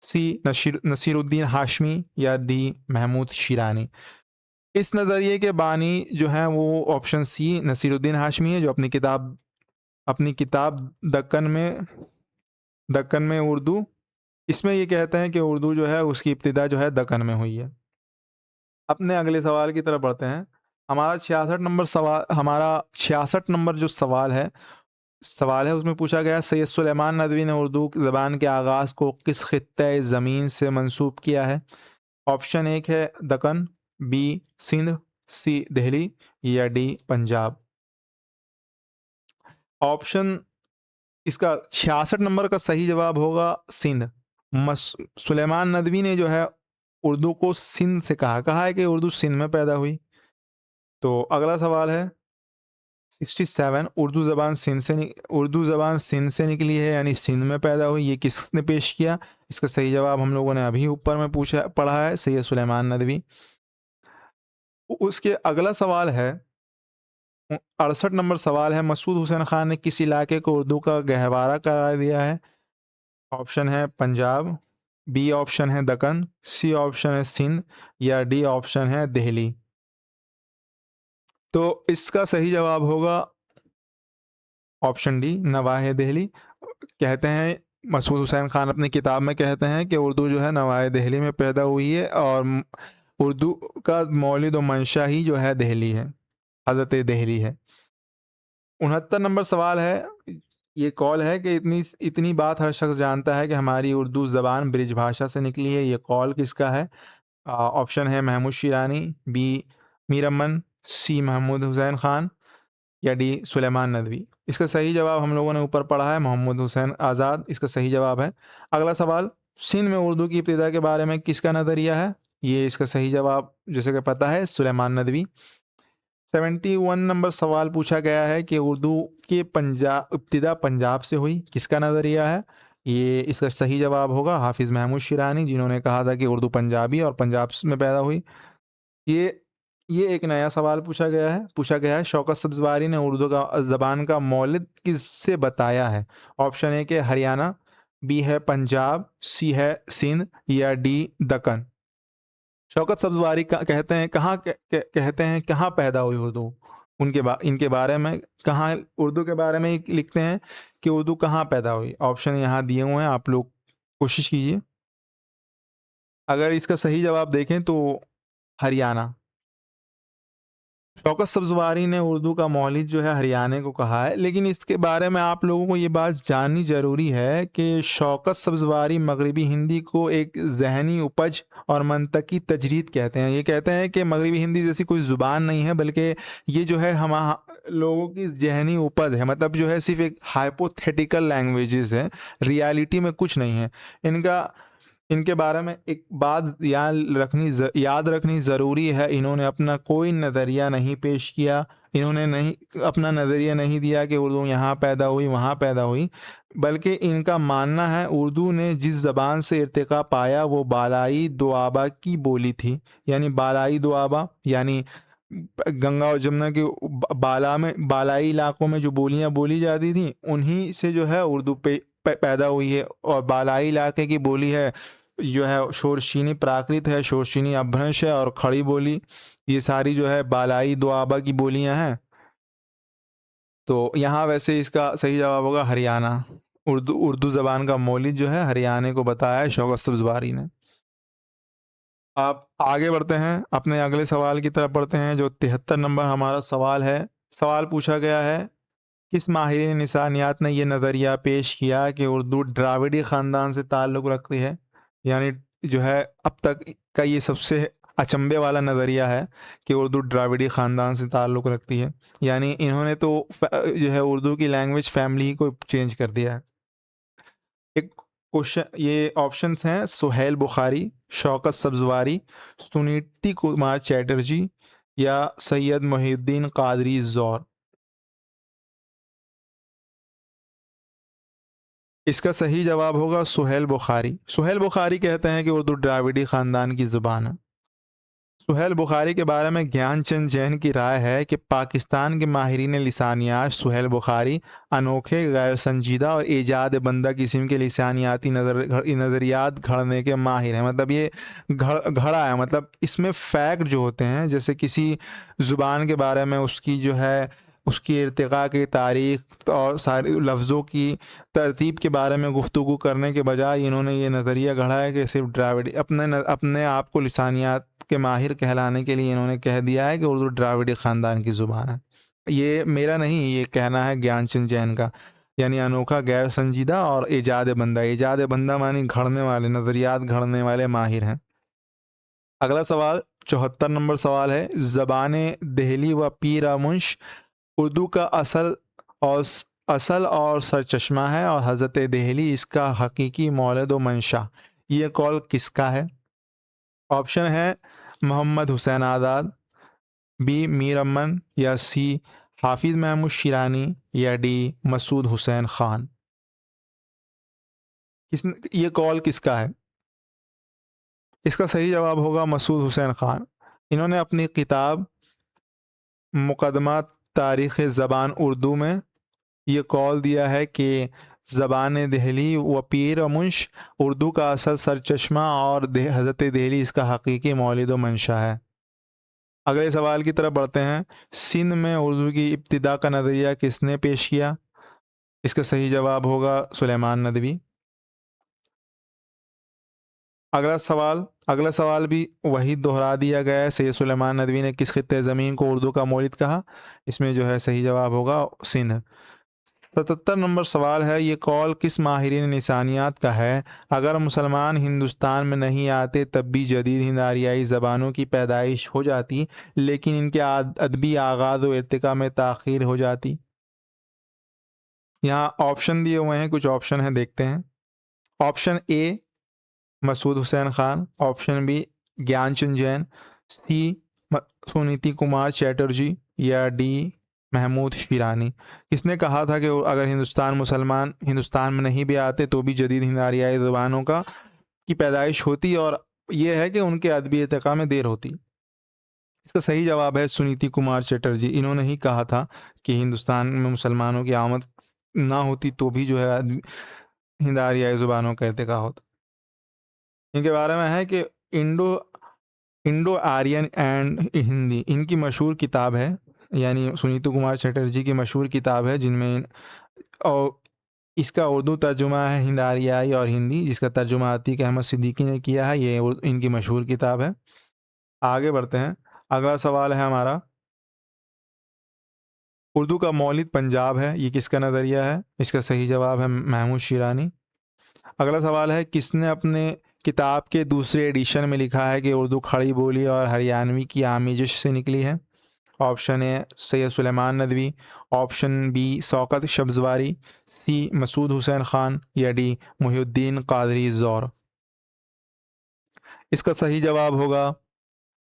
सी नसीरुद्दीन हाशमी या डी महमूद शिरानी। इस नज़रिए के बानी जो हैं वो ऑप्शन सी नसीरुद्दीन हाशमी है, जो अपनी किताब दक्कन में उर्दू, इसमें ये कहते हैं कि उर्दू जो है उसकी इब्तिदा जो है दक्कन में हुई है। अपने अगले सवाल की तरफ बढ़ते हैं। हमारा 66 नंबर जो सवाल है उसमें पूछा गया, सैयद सुलेमान नदवी ने उर्दू ज़बान के आगाज़ को किस खित्ते ज़मीन से मंसूब किया है? ऑप्शन एक है दक्कन, बी सिंध, सी दिल्ली या डी पंजाब। ऑप्शन इसका 66 नंबर का सही जवाब होगा सिंध। सुलेमान नदवी ने जो है उर्दू को सिंध से कहा है कि उर्दू सिंध में पैदा हुई। तो अगला सवाल है 67, उर्दू ज़बान सिंध से निकली है, यानी सिंध में पैदा हुई, ये किसने पेश किया? इसका सही जवाब हम लोगों ने अभी ऊपर में पढ़ा है, सैयद सुलेमान नदवी। उसके अगला सवाल है 68 नंबर सवाल है, मसूद हुसैन खान ने किस इलाके को उर्दू का गहवारा करार दिया है? ऑप्शन है पंजाब, बी ऑप्शन है दक्कन, सी ऑप्शन है सिंध या डी ऑप्शन है दिल्ली। तो इसका सही जवाब होगा ऑप्शन डी नवाहे दिल्ली। कहते हैं मसूद हुसैन खान अपनी किताब में कहते हैं कि उर्दू जो है नवाहे दिल्ली में पैदा हुई है और उर्दू का मौलिद व मंशा ही जो है दिल्ली है, हज़रत दिल्ली है। 69 नंबर सवाल है, ये कौल है कि इतनी इतनी बात हर शख्स जानता है कि हमारी उर्दू ज़बान ब्रिज भाषा से निकली है, ये कौल किसका है? ऑप्शन है महमूद शिरानी, बी मीर अमन, सी महमूद हुसैन खान या डी सुलेमान नदवी। इसका सही जवाब हम लोगों ने ऊपर पढ़ा है, मोहम्मद हुसैन आज़ाद इसका सही जवाब है। अगला सवाल, सिंध में उर्दू की इब्तिदा के बारे में किसका नज़रिया है? ये इसका सही जवाब जैसे कि पता है सुलेमान नदवी। 71 नंबर सवाल पूछा गया है कि उर्दू के इब्तिदा पंजाब से हुई, किसका नज़रिया है? ये इसका सही जवाब होगा हाफिज़ महमूद शिरानी, जिन्होंने कहा था कि उर्दू पंजाबी और पंजाब में पैदा हुई। ये ये एक नया सवाल पूछा गया है, शौकत सब्ज़वारी ने उर्दू का ज़बान का मौलिद किससे बताया है? ऑप्शन ए के हरियाणा, बी है पंजाब, सी है सिंध या डी दक्कन। शौकत सब्ज़वारी कहते हैं कहाँ पैदा हुई उर्दू? इनके बारे में कहाँ उर्दू के बारे में लिखते हैं कि उर्दू कहाँ पैदा हुई? ऑप्शन यहाँ दिए हुए हैं, आप लोग कोशिश कीजिए। अगर इसका सही जवाब देखें तो हरियाणा। शौकत सब्ज़वारी ने उर्दू का मौलिद जो है हरियाणे को कहा है, लेकिन इसके बारे में आप लोगों को ये बात जाननी ज़रूरी है कि शौकत सब्ज़वारी मगरिबी हिंदी को एक ज़हनी उपज और मंतकी तजरीद कहते हैं। ये कहते हैं कि मगरिबी हिंदी जैसी कोई ज़ुबान नहीं है, बल्कि ये जो है हम लोगों की ज़हनी उपज है, मतलब जो है सिर्फ़ एक हाइपोथेटिकल लैंग्वेजेज़ है, रियलिटी में कुछ नहीं है। इनका इनके बारे में एक बात याद रखनी ज़रूरी है, इन्होंने अपना कोई नज़रिया नहीं पेश किया, इन्होंने नहीं अपना नज़रिया नहीं दिया कि उर्दू यहाँ पैदा हुई, वहाँ पैदा हुई, बल्कि इनका मानना है उर्दू ने जिस ज़बान से इर्तिक़ा पाया वो बालाई दुआबा की बोली थी। यानी बालाई दुआबा यानी गंगा और जमुना के बालाई इलाकों में जो बोलियां बोली जाती थी, उन्हीं से जो है उर्दू पैदा हुई है। और बालाई इलाके की बोली है जो है शोरशीनी प्राकृत है, शोरशीनी अपभ्रंश है, और खड़ी बोली, ये सारी जो है बालाई दोआबा की बोलियां हैं। तो यहाँ वैसे इसका सही जवाब होगा हरियाणा। उर्दू उर्दू ज़बान का मौलिद जो है हरियाणा को बताया है शौकत सब्ज़वारी ने। आप आगे बढ़ते हैं, अपने अगले सवाल की तरफ बढ़ते हैं, जो 73 नंबर हमारा सवाल है। सवाल पूछा गया है, किस माहिर निशानियात ने यह नज़रिया पेश किया कि उर्दू द्राविड़ी ख़ानदान से ताल्लुक़ रखती है? यानी जो है अब तक का ये सबसे अचंभे वाला नज़रिया है कि उर्दू द्राविड़ी ख़ानदान से ताल्लुक़ रखती है। यानी इन्होंने तो जो है उर्दू की लैंग्वेज फैमिली को चेंज कर दिया है। एक क्वेश्चन, ये ऑप्शंस हैं, सुहेल बुखारी, शौकत सब्ज़वारी, सुनीति कुमार चैटर्जी या सैयद मोहिउद्दीन कादरी ज़ौर। इसका सही जवाब होगा सुहेल बुखारी। सुहेल बुखारी कहते हैं कि उर्दू द्राविडी ख़ानदान की ज़ुबान है। सुहेल बुखारी के बारे में ज्ञानचंद जैन की राय है कि पाकिस्तान के माहिरीन लिसानियात सुहेल बुखारी अनोखे, गैर संजीदा और ईजाद बंदा किस्म के लिसानियाती नज़रियात घड़ने के माहिर हैं। मतलब ये घड़ा है, मतलब इसमें फ़ैक्ट जो होते हैं, जैसे किसी ज़ुबान के बारे में उसकी जो है उसकी इर्तिक़ा की तारीख़ और सारे लफ्ज़ों की तरतीब के बारे में गुफ्तगू करने के बजाय इन्होंने ये नज़रिया गढ़ा है कि सिर्फ द्राविडी अपने आप को लिसानियात के माहिर कहलाने के लिए इन्होंने कह दिया है कि उर्दू द्राविडी ख़ानदान की ज़ुबान है। ये मेरा नहीं, ये कहना है ज्ञानचंद जैन का। यानी अनोखा, गैर संजीदा और ईजाद बंदा। ईजाद बंदा मानी घड़ने वाले, नज़रियात घड़ने वाले माहिर हैं। अगला सवाल 74 नंबर सवाल है, ज़बान दहली व पीर मुंश उर्दू का और असल और सरचश्मा है, और हज़रत दहली इसका हकीकी मौलिद व मंशा। ये कौल किसका है? ऑप्शन है मोहम्मद हुसैन आज़ाद, बी मीर अमन, या सी हाफिज़ महमूद शिरानी, या डी मसूद हुसैन ख़ान। किस ये कौल किसका है? इसका सही जवाब होगा मसूद हुसैन ख़ान। इन्होंने अपनी किताब मुक़दमा तारीख़ ज़बान उर्दू में ये कौल दिया है कि ज़बान दहली व पीर मुंश उर्दू का असल सरचश्मा, और हज़रत दहली इसका हकीकी मौलिद व मंशा है। अगले सवाल की तरफ बढ़ते हैं, सिंध में उर्दू की इब्तिदा का नज़रिया किसने पेश किया? इसका सही जवाब होगा सुलेमान नदवी। अगला सवाल भी वही दोहरा दिया गया है, सैयद सुलेमान नदवी ने किस खित्ते ज़मीन को उर्दू का मौलिद कहा? इसमें जो है सही जवाब होगा सिंध। 77 नंबर सवाल है, ये कौल किस माहिरीन निशानियात का है? अगर मुसलमान हिंदुस्तान में नहीं आते तब भी जदीद हिंद आरियाई ज़बानों की पैदाइश हो जाती, लेकिन इनके अदबी आगाज़ व इर्तिका में ताख़ीर हो जाती। यहाँ ऑप्शन दिए हुए हैं, कुछ ऑप्शन हैं, देखते हैं। Option A Masood Hussain Khan, option B Gyanchand Jain, C Suniti Kumar Chatterjee, या डी महमूद शिरानी। किसने कहा था कि अगर हिंदुस्तान में नहीं भी आते तो भी जदीद हिंद आरियाई ज़बानों की पैदाइश होती, और ये है कि उनके अदबी इर्तिका में देर होती। इसका सही जवाब है सुनीति कुमार चैटर्जी। इन्होंने ही कहा था कि हिंदुस्तान में मुसलमानों की आमद ना होती तो भी जो है हिंद आरियाई ज़ुबानों का इर्तिका होता। इनके बारे में है कि Indo Indo Aryan and Hindi इनकी मशहूर किताब है, यानी सुनीति कुमार चटर्जी की मशहूर किताब है, जिनमें और इसका उर्दू तर्जुमा है हिंद आरियाई और हिंदी, जिसका तर्जुमा अतीक अहमद सिद्दीकी ने किया है। ये इनकी मशहूर किताब है। आगे बढ़ते हैं, अगला सवाल है हमारा, उर्दू का मौलिद पंजाब है, ये किसका नज़रिया है? इसका सही जवाब है महमूद शिरानी। अगला सवाल है, किसने अपने किताब के दूसरे एडिशन में लिखा है कि उर्दू खड़ी बोली और हरियाणवी की आमिज़श से निकली है? Option A Syed Sulaiman Nadvi, option B Shaukat Sabzwari, C Masood Hussain Khan, या डी मोहिउद्दीन कादरी ज़ौर। इसका सही जवाब होगा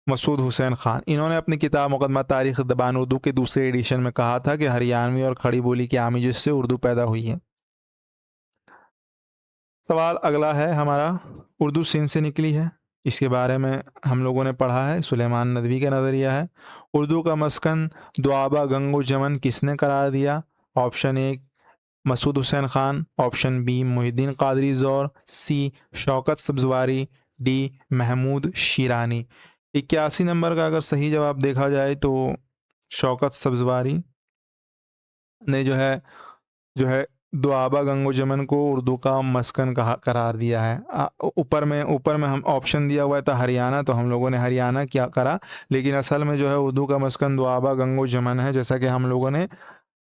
मसूद हुसैन ख़ान। इन्होंने अपनी किताब मुक़दमा तारीख़ ज़बान उर्दू के दूसरे एडिशन में कहा था कि हरियाणवी और खड़ी बोली की आमिज़श से उर्दू पैदा हुई है। सवाल अगला है हमारा, उर्दू सिंध से निकली है, इसके बारे में हम लोगों ने पढ़ा है, सुलेमान नदवी का नज़रिया है। उर्दू का मस्कन दुआबा गंगो जमन किसने करार दिया? Option A Masood Hussain Khan, option B Muhiuddin Qadri Zore, C Shaukat Sabzwari, D Mahmood Shirani. 81 number का अगर सही जवाब देखा जाए तो शौकत सब्ज़वारी ने जो है दुआबा गंगो जमन को उर्दू का मस्कन कहा करार दिया है। ऊपर में हम ऑप्शन दिया हुआ था हरियाणा, तो हम लोगों ने हरियाणा क्या करा, लेकिन असल में जो है उर्दू का मस्कन दुआबा गंगो जमन है, जैसा कि हम लोगों ने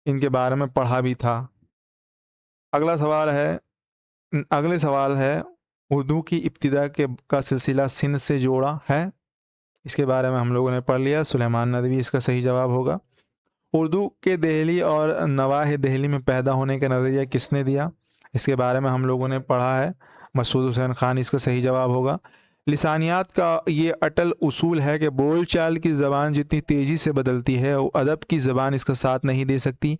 इनके बारे में पढ़ा भी था। अगला सवाल है अगले सवाल है उर्दू की इब्तिदा के का सिलसिला सिंध से जोड़ा है। इसके बारे में हम लोगों ने पढ़ लिया, सुलेमान नदवी इसका सही जवाब होगा। उर्दू के दहली और नवाह दहली में पैदा होने का नज़रिया किसने दिया? इसके बारे में हम लोगों ने पढ़ा है, मसूद हुसैन खान इसका सही जवाब होगा। लिसानियात का ये अटल उसूल है कि बोल चाल की ज़बान जितनी तेज़ी से बदलती है वो अदब की ज़बान इसका साथ नहीं दे सकती।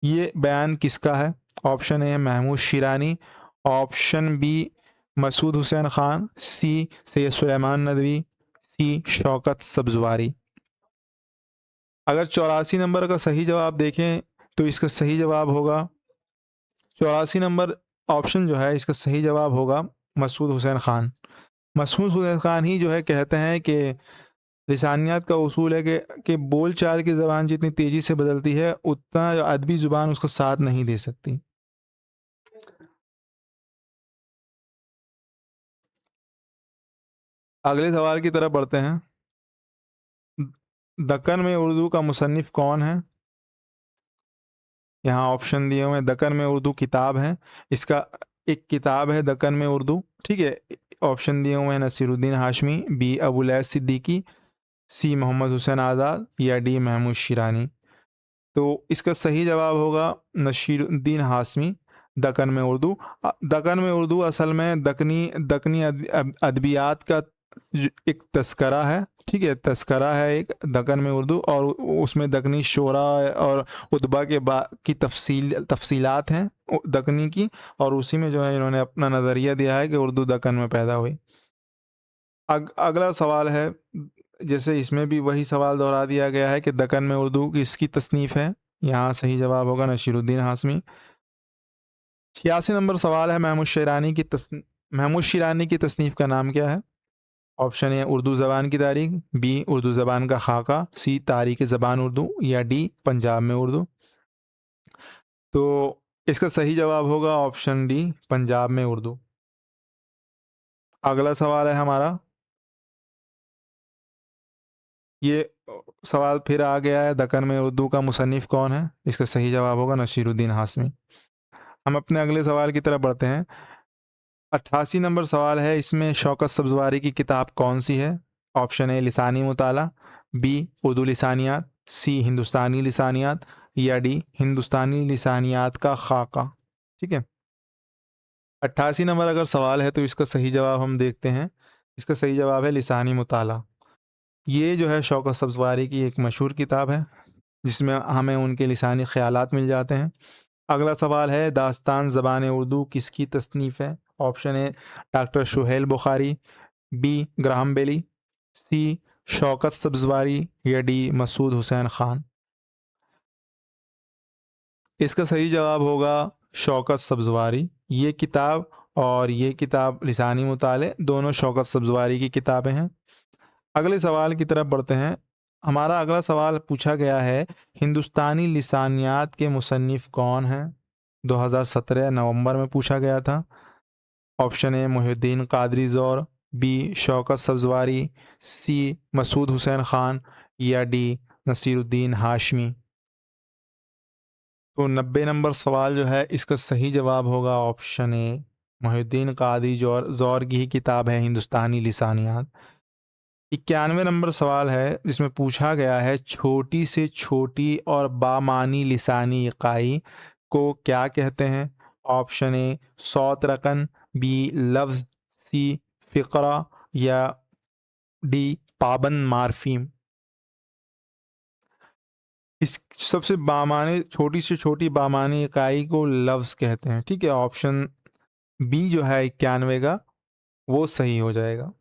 ये बयान किसका है? Option A Mahmood Shirani, option B Masood Hussain Khan, C Syed Sulaiman Nadvi, C Shaukat Sabzwari. अगर 84 नंबर का सही जवाब देखें तो इसका सही जवाब होगा 84 नंबर ऑप्शन जो है इसका सही जवाब होगा मसूद हुसैन खान। मसूद हुसैन खान ही जो है कहते हैं कि लिसानियात का उसूल है कि बोल चाल की ज़बान जितनी तेज़ी से बदलती है उतना अदबी ज़ुबान उसका साथ नहीं दे सकती। अगले सवाल की तरफ बढ़ते हैं। दक्कन में उर्दू का मुसन्निफ़ कौन है? यहाँ ऑप्शन दिए हुए हैं। दक्कन में उर्दू किताब है, इसका एक किताब है दक्कन में उर्दू, ठीक है। ऑप्शन दिए हुए हैं नसीरुद्दीन हाशमी, बी अबुलैस सिद्दीकी, सी मोहम्मद हुसैन आज़ाद या डी महमूद शिरानी। तो इसका सही जवाब होगा नसीरुद्दीन हाशमी। दक्कन में उर्दू दक्कन में उर्दू असल में दक्कनी दक्कनी अदबियात का एक तस्करा है, ठीक है, तस्करा है एक दक्कन में उर्दू, और उसमें दक्कनी शोरा और उतबा की तफसीलात हैं दक्कनी की, और उसी में जो है इन्होंने अपना नज़रिया दिया है कि उर्दू दक्कन में पैदा हुई। अगला सवाल है, जैसे इसमें भी वही सवाल दोहरा दिया गया है कि दक्कन में उर्दू किसकी तसनीफ़ है? यहाँ सही जवाब होगा नसीरुद्दीन हाशमी। 86 नंबर सवाल है महमूद शिरानी की तसनीफ़ का नाम क्या है? ऑप्शन ए उर्दू ज़बान की तारीख, बी उर्दू ज़बान का खाका, सी तारीख़ ज़बान उर्दू या डी पंजाब में उर्दू। तो इसका सही जवाब होगा ऑप्शन डी पंजाब में उर्दू। अगला सवाल है हमारा, ये सवाल फिर आ गया है, दक्कन में उर्दू का मुसन्निफ़ कौन है? इसका सही जवाब होगा नसीरुद्दीन हाशमी। हम अपने अगले सवाल की तरफ बढ़ते हैं। 88 नंबर सवाल है, इसमें शौकत सब्ज़वारी की किताब कौन सी है? ऑप्शन ए लिसानी मुताला, बी उर्दू लिसानियात, सी हिंदुस्तानी लिसानियात या डी हिंदुस्तानी लिसानियात का खाका। ठीक है, 88 नंबर अगर सवाल है तो इसका सही जवाब हम देखते हैं। इसका सही जवाब है लिसानी मुताला। ये जो है शौकत सब्ज़वारी की एक मशहूर किताब है, जिसमें हमें उनके लिसानी ख़यालात मिल जाते हैं। अगला सवाल है, दास्तान ज़बान उर्दू किसकी तसनीफ़ है? Option A doctor Suhail Bukhari, B Graham Bailey, C Shaukat Sabzwari या डी मसूद हुसैन खान। इसका सही जवाब होगा शौकत सब्ज़वारी। ये किताब लिसानी मुताले दोनों शौकत सब्ज़वारी की किताबें हैं। अगले सवाल की तरफ बढ़ते हैं। हमारा अगला सवाल पूछा गया है, हिंदुस्तानी लिसानियात के मुसन्निफ़ कौन हैं? 2017 नवंबर में पूछा गया था। Option A Muhiuddin Qadri Zore, B Shaukat Sabzwari, C Masood Hussain Khan या डी नसीरुद्दीन हाशमी। तो 90 नंबर सवाल जो है इसका सही जवाब होगा ऑप्शन ए मुहिद्दीन कादरी ज़ौर की ही किताब है हिंदुस्तानी लिसानियात। 91 नंबर सवाल है जिसमें पूछा गया है, छोटी से छोटी और बामानी लिसानी इकाई को क्या कहते हैं? ऑप्शन ए सौत रकन, बी लफ्ज़, सी फ़िक्रा या डी पाबंद मार्फीम। इस सबसे बामानी छोटी से छोटी बामानी इकाई को लफ्ज़ कहते हैं, ठीक है। ऑप्शन बी जो है 91 का वो सही हो जाएगा।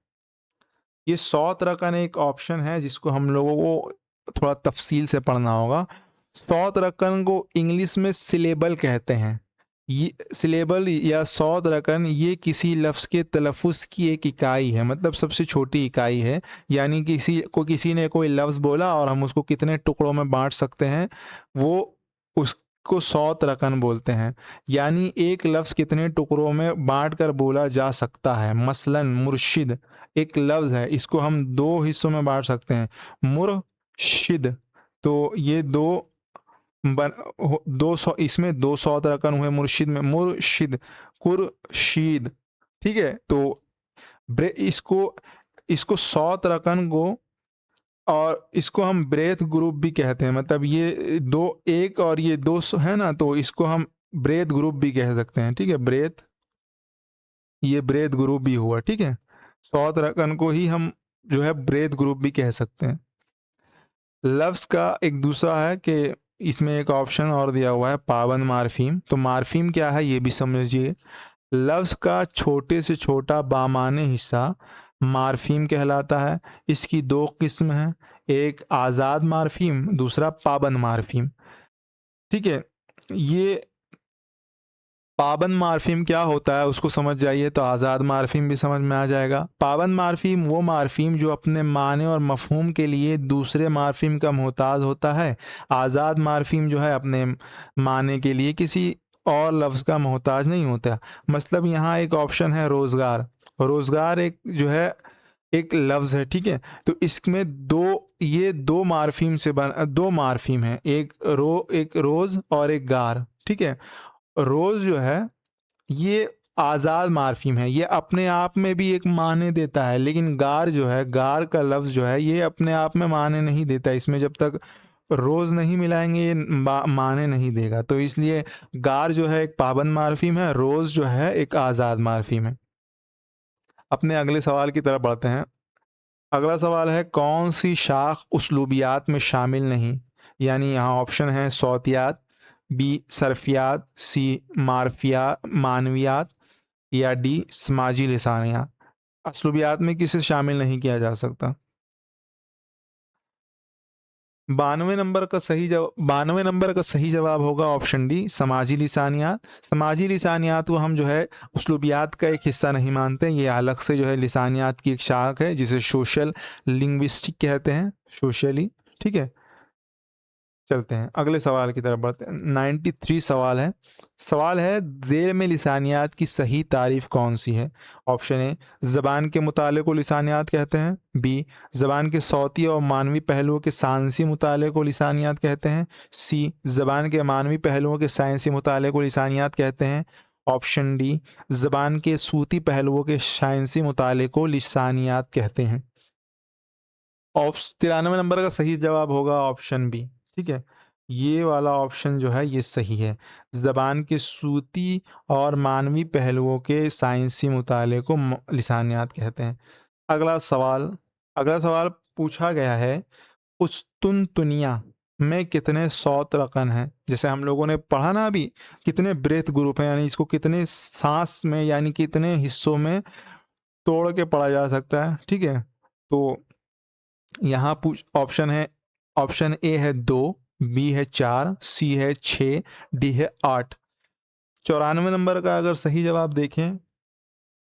ये सौत रकन एक ऑप्शन है जिसको हम लोगों को थोड़ा तफसील से पढ़ना होगा। सौत रकन को इंग्लिश में सिलेबल कहते हैं। ये सिलेबल या सौत रकन ये किसी लफ्ज़ के तलफ़ुज़ की एक इकाई है, मतलब सबसे छोटी इकाई है। यानी किसी ने कोई लफ्ज़ बोला और हम उसको कितने टुकड़ों में बांट सकते हैं, वो उसको सौत रकन बोलते हैं। यानी एक लफ्ज़ कितने टुकड़ों में बांट कर बोला जा सकता है। मसलन मुर्शिद एक लफ्ज़ है, इसको हम दो हिस्सों में बांट सकते हैं, मुर्शिद। तो ये बन दो सौ, इसमें दो सौत रकन हुए मुर्शिद में, मुर्शिद कुरशीद। ठीक है, तो इसको इसको सौत रकन को, और इसको हम ब्रेथ ग्रुप भी कहते हैं। मतलब ये दो, एक और ये दो है ना, तो इसको हम ब्रेथ ग्रुप भी कह सकते हैं। ठीक है, ब्रेथ, ये ब्रेथ ग्रुप भी हुआ। ठीक है, सौत रकन को ही हम जो है ब्रेथ ग्रुप भी कह सकते हैं। लफ्ज़ का एक दूसरा है कि इसमें एक ऑप्शन और दिया हुआ है, पाबंद मार्फीम। तो मार्फीम क्या है ये भी समझिए। लफ्ज़ का छोटे से छोटा बामाने हिस्सा मार्फीम कहलाता है। इसकी दो किस्म हैं, एक आज़ाद मार्फीम, दूसरा पाबंद मार्फीम। ठीक है, ये पाबंद मार्फीम क्या होता है उसको समझ जाइए तो आज़ाद मार्फीम भी समझ में आ जाएगा। पाबंद मार्फीम वो मार्फीम जो अपने माने और मफहूम के लिए दूसरे मार्फीम का मोहताज होता है। आज़ाद मार्फीम जो है अपने माने के लिए किसी और लफ्ज़ का मोहताज नहीं होता। मतलब यहाँ एक ऑप्शन है रोज़गार। रोज़गार एक जो है एक लफ्ज़ है। ठीक है, तो इसमें ये दो मार्फीम से दो मार्फीम है, एक रोज़ और एक गार। ठीक है, रोज़ जो है ये आज़ाद मार्फीम है, ये अपने आप में भी एक माने देता है। लेकिन गार जो है, गार का लफ्ज़ जो है ये अपने आप में माने नहीं देता। इसमें जब तक रोज़ नहीं मिलाएंगे ये माने नहीं देगा। तो इसलिए गार जो है एक पाबंद मार्फीम है, रोज़ जो है एक आज़ाद मार्फीम है। अपने अगले सवाल की तरफ बढ़ते हैं। अगला सवाल है, कौन सी शाख उसलूबियात में शामिल नहीं? यानी यहाँ ऑप्शन है सौतियात, बी सरफियात, सी मानवियात, या डी समाजी लिसानियात। असलूबियात में किसे शामिल नहीं किया जा सकता? 92 नंबर का सही जवाब होगा ऑप्शन डी समाजी लिसानियात। समाजी लिसानियात को हम जो है उसलूबियात का एक हिस्सा नहीं मानते, ये अलग से जो है लिसानियात की एक शाख है जिसे सोशल लिंग्विस्टिक कहते हैं, सोशली। ठीक है, चलते हैं अगले सवाल की तरफ बढ़ते हैं। 93 सवाल है ज़ेल में लिसानियात की सही तारीफ़ कौन सी है? ऑप्शन ए ज़बान के मुताले को लिसानियात कहते हैं, बी ज़बान के सौती और मानवी पहलुओं के साइंसी मुताले को लिसानियात कहते हैं, सी ज़बान के मानवी पहलुओं के साइंसी मुताले को लिसानियात कहते हैं, ऑप्शन डी ज़बान के सूती पहलुओं के साइंसी मुताले को लिसानियात कहते हैं। 93 नंबर का सही जवाब होगा ऑप्शन बी। ठीक है, ये वाला ऑप्शन जो है ये सही है। ज़बान के सूती और मानवी पहलुओं के साइंसी मुताले को लिसानियात कहते हैं। अगला सवाल अगला सवाल पूछा गया है, पुश्तूनतुनिया में कितने सौत रकन हैं? जैसे हम लोगों ने पढ़ा ना अभी, कितने ब्रेथ ग्रुप हैं, यानी इसको कितने सांस में यानी कितने हिस्सों में तोड़ के पढ़ा जा सकता है। ठीक है, तो यहाँ पूछ ऑप्शन है, ऑप्शन ए है 2, बी है 4, सी है 6, डी है 8। 94 नंबर का अगर सही जवाब देखें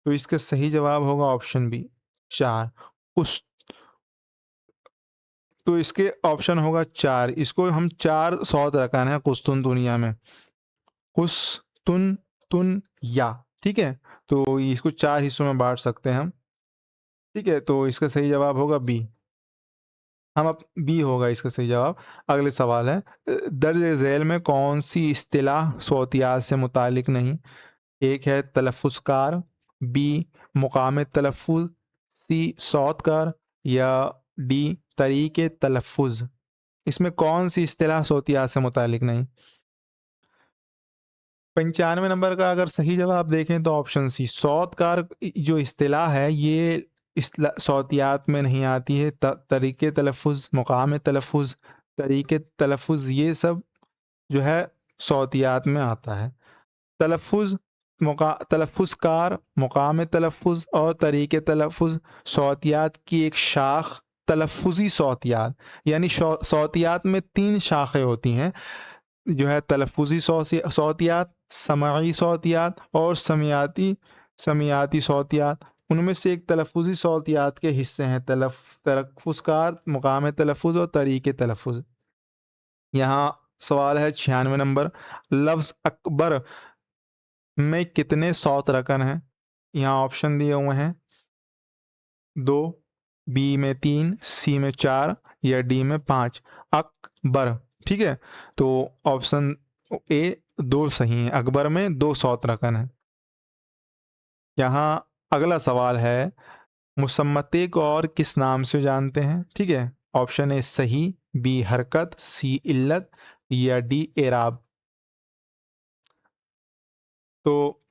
तो इसका सही जवाब होगा ऑप्शन बी 4। उस तो इसके ऑप्शन होगा 4। इसको हम 4 सौत रकान है कुस्तुन दुनिया में, कुस्तुन तुन या। ठीक है, तो इसको 4 हिस्सों में बांट सकते हैं हम। ठीक है, तो इसका सही जवाब होगा बी। हम अब बी होगा इसका सही जवाब। अगले सवाल है, दर्ज झैल में कौन सी इस्तिलाह सौतियात से मुतालिक नहीं? एक है तलफ़ुज़कार, बी मुकाम तलफ़ुज़, सी सौतकार, या डी तरीक़े तलफ़ुज़। इसमें कौन सी इस्तिलाह सौतियात से मुतालिक नहीं? 95 नंबर का अगर सही जवाब देखें तो ऑप्शन सी सौतकार जो इस्तिलाह है ये सौतियात में नहीं आती है। तरीक़े तलफ़ुज़, मुकाम तलफ़ुज़, तरीक़े तलफ़ुज़ ये सब जो है सौतियात में आता है। तलफ़ुज़ तलफ़ुज़ कार, मुक़ाम तलफ़ुज़ और तरीक़े तलफ़ुज़ सौतियात की एक शाख़ तलफ़ुज़ी सौतियात, यानी सौतियात में 3 शाखें होती हैं, जो है तलफ़ुज़ी सौतियात, समाई सौतियात और समियाती सौतियात। उनमें से एक तलफ़ुज़ी सौतियात के हिस्से हैं तलफ़ुज़ कार, मुक़ाम तलफ़ुज़ और तरीक़े तलफ़ुज़। यहाँ सवाल है 96 नंबर, लफ्ज़ अकबर में कितने सौत रकन हैं? यहाँ ऑप्शन दिए हुए हैं 2, बी में 3, सी में 4 या डी में 5। अकबर, ठीक है? तो ऑप्शन ए 2 सही है, अकबर में 2 सौत रकन हैं। यहाँ अगला सवाल है, मुसम्मते को और किस नाम से जानते हैं? ठीक है? ऑप्शन ए सही, बी हरकत, सी इल्लत या डी एराब। तो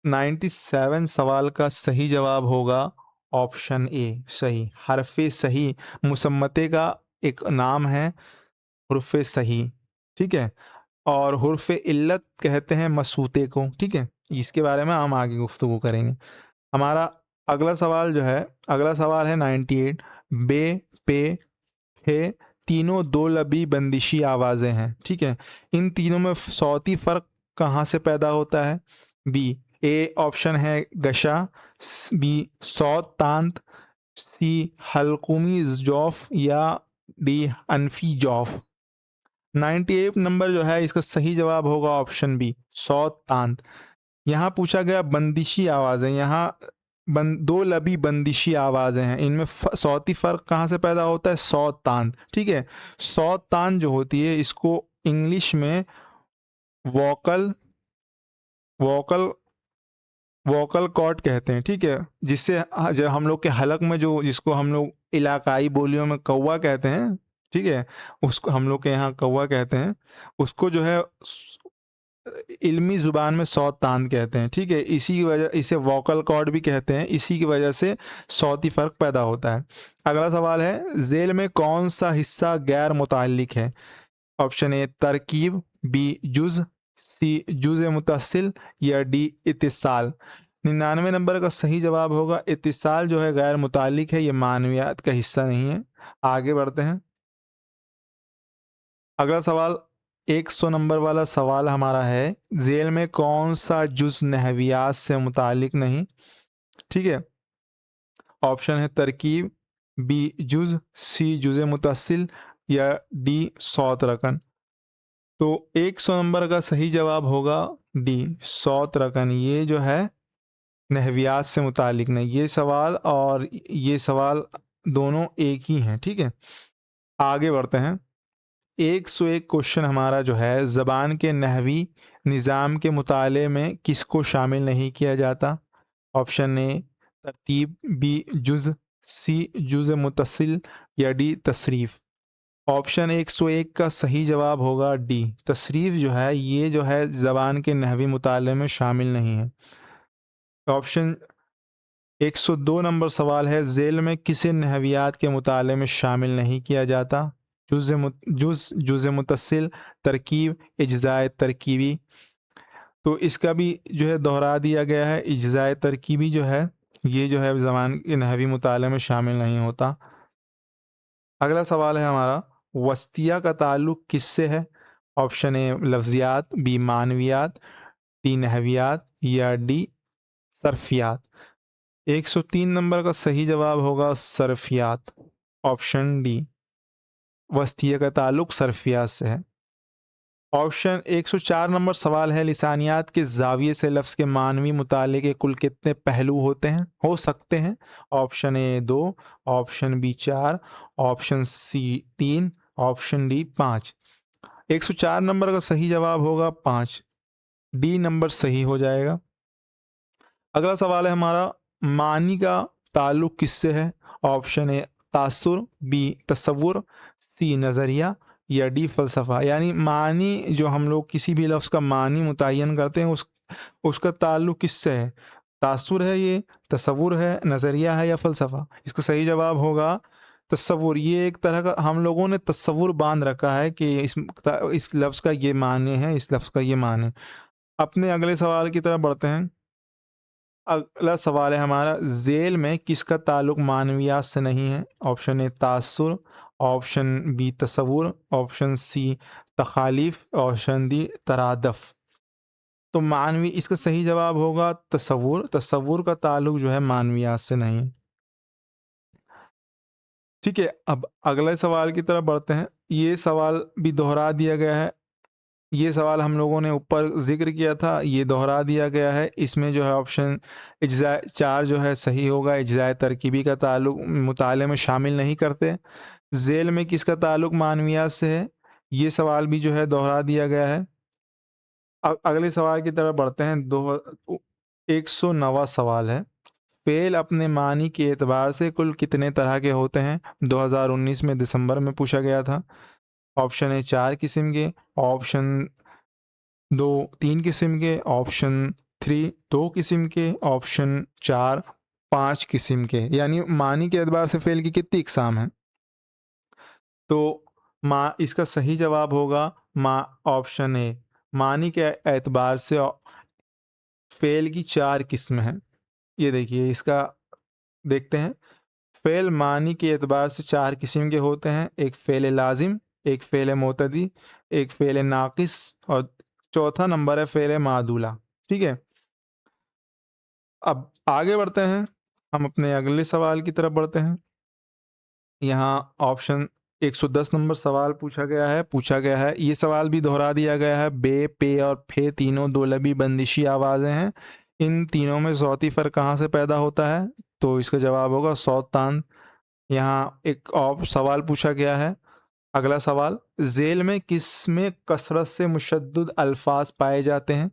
97 सवाल का सही जवाब होगा ऑप्शन ए सही, हरफ़े सही मुसम्मते का एक नाम है, हुर्फ़े सही, ठीक है? और हुर्फ़े इल्लत कहते हैं मसूते को, ठीक है? इसके बारे में हम आगे गुफ्तगू करेंगे। हमारा अगला सवाल है 98, बे, पे, फे तीनों दो लबी बंदिशी आवाज़ें हैं, ठीक है? इन तीनों में सौती फ़र्क कहाँ से पैदा होता है? बी, ए ऑप्शन है गशा, बी सौत तांत, सी हलकुमी जौफ या डी अनफी जौफ। 98 नंबर जो है इसका सही जवाब होगा ऑप्शन बी सौत तांत। यहाँ पूछा गया बंदिशी आवाज़ें, यहाँ दो लबी बंदिशी आवाज़ें हैं, इनमें सौती फ़र्क कहाँ से पैदा होता है? सौत तान, ठीक है? सौत तान जो होती है इसको इंग्लिश में वोकल वोकल वोकल कॉर्ड कहते हैं, ठीक है? जिससे जब हम लोग के हलक में जो जिसको हम लोग इलाकाई बोलियों में कौवा कहते हैं, ठीक है? उसको हम लोग के यहाँ कौवा कहते हैं, उसको जो है इल्मी ज़ुबान में सौत तान कहते हैं, ठीक है? इसी की वजह इसे वोकल कॉर्ड भी कहते हैं, इसी की वजह से सौती फ़र्क पैदा होता है। अगला सवाल है, ज़ेल में कौन-सा हिस्सा गैर मुतअल्लिक़ है? ऑप्शन ए तरकीब, बी जुज़, सी जुज़ मुत्तसिल या डी इत्तिसाल। 99 नंबर का सही जवाब होगा इत्तिसाल जो है गैर मुतअल्लिक़ है, ये मानवियात का हिस्सा नहीं है। आगे बढ़ते हैं। अगला सवाल 100 नंबर वाला सवाल हमारा है, ज़ेल में कौन-सा जुज़ नहवियात से मुताल्लिक़ नहीं? ठीक है? ऑप्शन है तरकीब, बी जुज़, सी जुज़ मुत्तसिल या डी सौत रकन। तो 100 नंबर का सही जवाब होगा डी सौत रकन। ये जो है नहवियात से मुताल्लिक़ नहीं। ये सवाल और ये सवाल दोनों एक ही हैं, ठीक है? आगे बढ़ते हैं। 101 क्वेश्चन हमारा जो है, ज़बान के नहवी निज़ाम के मुताले में किसको शामिल नहीं किया जाता? ऑप्शन ए तरतीब, बी जुज़, सी जुज़ मुत्तसिल या डी तसरीफ़। ऑप्शन 101 का सही जवाब होगा डी तसरीफ़ जो है, ये जो है ज़बान के नहवी मुताले में शामिल नहीं है। ऑप्शन 102 नंबर सवाल है, ज़ेल में किसे नहवियात के मुताले में शामिल नहीं किया जाता? जुज़ मुत्तसिल, तरकीब, इज्ज़ाए तरकीबी। तो इसका भी जो है दोहरा दिया गया है, इज्ज़ाए तरकीबी जो है ये जो है ज़बान के नहवी मुताले में शामिल नहीं होता। अगला सवाल है हमारा, वस्तिया का ताल्लुक़ किससे है? ऑप्शन ए लफ्ज़ियात, बी मानवियात, डी नहवियात या डी सर्फियात। 103 नंबर का सही जवाब होगा सर्फियात, ऑप्शन डी वस्तिया का ताल्लुक़ सर्फियात से है। ऑप्शन 104 नंबर सवाल है, लिसानियात के ज़ाविये से लफ्ज़ के मानवी मुताले के कुल कितने पहलू हो सकते हैं? Option A 2, option B 4, option C 3, option D 5। 104 number का सही जवाब होगा 5, डी नंबर सही हो जाएगा। अगला सवाल है हमारा, मानी का ताल्लुक़ किससे है? ऑप्शन ए तासुर, बी तसव्वुर, सी नज़रिया या डी फ़लसफ़ा। यानी मानी जो हम लोग किसी भी लफ्ज़ का मानी मुतय्यन करते हैं उसका ताल्लुक़ किससे है? तासुर है ये, तसव्वुर है, नज़रिया है या फ़लसफ़ा? इसका सही जवाब होगा तसव्वुर। ये एक तरह का हम लोगों ने तसव्वुर बाँध रखा है कि इस लफ्ज़ का ये माने है, इस लफ्ज़ का ये माने। अपने अगले सवाल की तरफ बढ़ते हैं। अगला सवाल है हमारा, ज़ेल में किसका ताल्लुक मानवियात से नहीं है? ऑप्शन ए तासुर, ऑप्शन बी तसव्वुर, ऑप्शन सी तखालीफ, ऑप्शन डी तरादफ। तो मानवी इसका सही जवाब होगा तसव्वुर। तसव्वुर का ताल्लुक जो है मानवियात से नहीं है। ठीक है, अब अगले सवाल की तरफ बढ़ते हैं। ये सवाल भी दोहरा दिया गया है। ये सवाल हम लोगों ने ऊपर ज़िक्र किया था, ये दोहरा दिया गया है। इसमें जो है ऑप्शन इज्ज़ा 4 जो है सही होगा। इज्ज़ाए तरकीबी का ताल्लुक मुताले में शामिल नहीं करते। ज़ेल में किसका ताल्लुक मानवियात से है? ये सवाल भी जो है दोहरा दिया गया है। अगले सवाल की तरफ बढ़ते हैं। 109वां सवाल है, फ़ेल अपने मानी के एतबार से कुल कितने तरह के होते हैं? 2019 में दिसंबर में पूछा गया था। ऑप्शन ए 4 किस्म के, ऑप्शन 2 3 किस्म के, ऑप्शन 3 2 किस्म के, ऑप्शन 4 5 किस्म के। यानी मानी के एतबार से फ़ेल की कितनी इक़साम हैं? तो इसका सही जवाब होगा ऑप्शन ए। मानी के एतबार से फ़ेल की 4 किस्म हैं। ये देखिए, इसका देखते हैं। फ़ेल मानी के एतबार से 4 किस्म के होते हैं। एक फ़ेल लाज़िम, एक फ़ेल मुअतदी, एक फ़ेल नाक़िस और चौथा नंबर है फ़ेल मादूला। ठीक है? अब आगे बढ़ते हैं। हम अपने अगले सवाल की तरफ बढ़ते हैं। यहाँ ऑप्शन 110 नंबर सवाल पूछा गया है। ये सवाल भी दोहरा दिया गया है। बे, पे और फे तीनों दोलबी बंदिशी आवाज़ें हैं। इन तीनों में सौती फ़र्क कहाँ से पैदा होता है? तो इसका जवाब होगा सौत तान। यहाँ एक और सवाल पूछा गया है। अगला सवाल, ज़ेल में किस में कसरत से मुशद्दद अल्फाज पाए जाते हैं?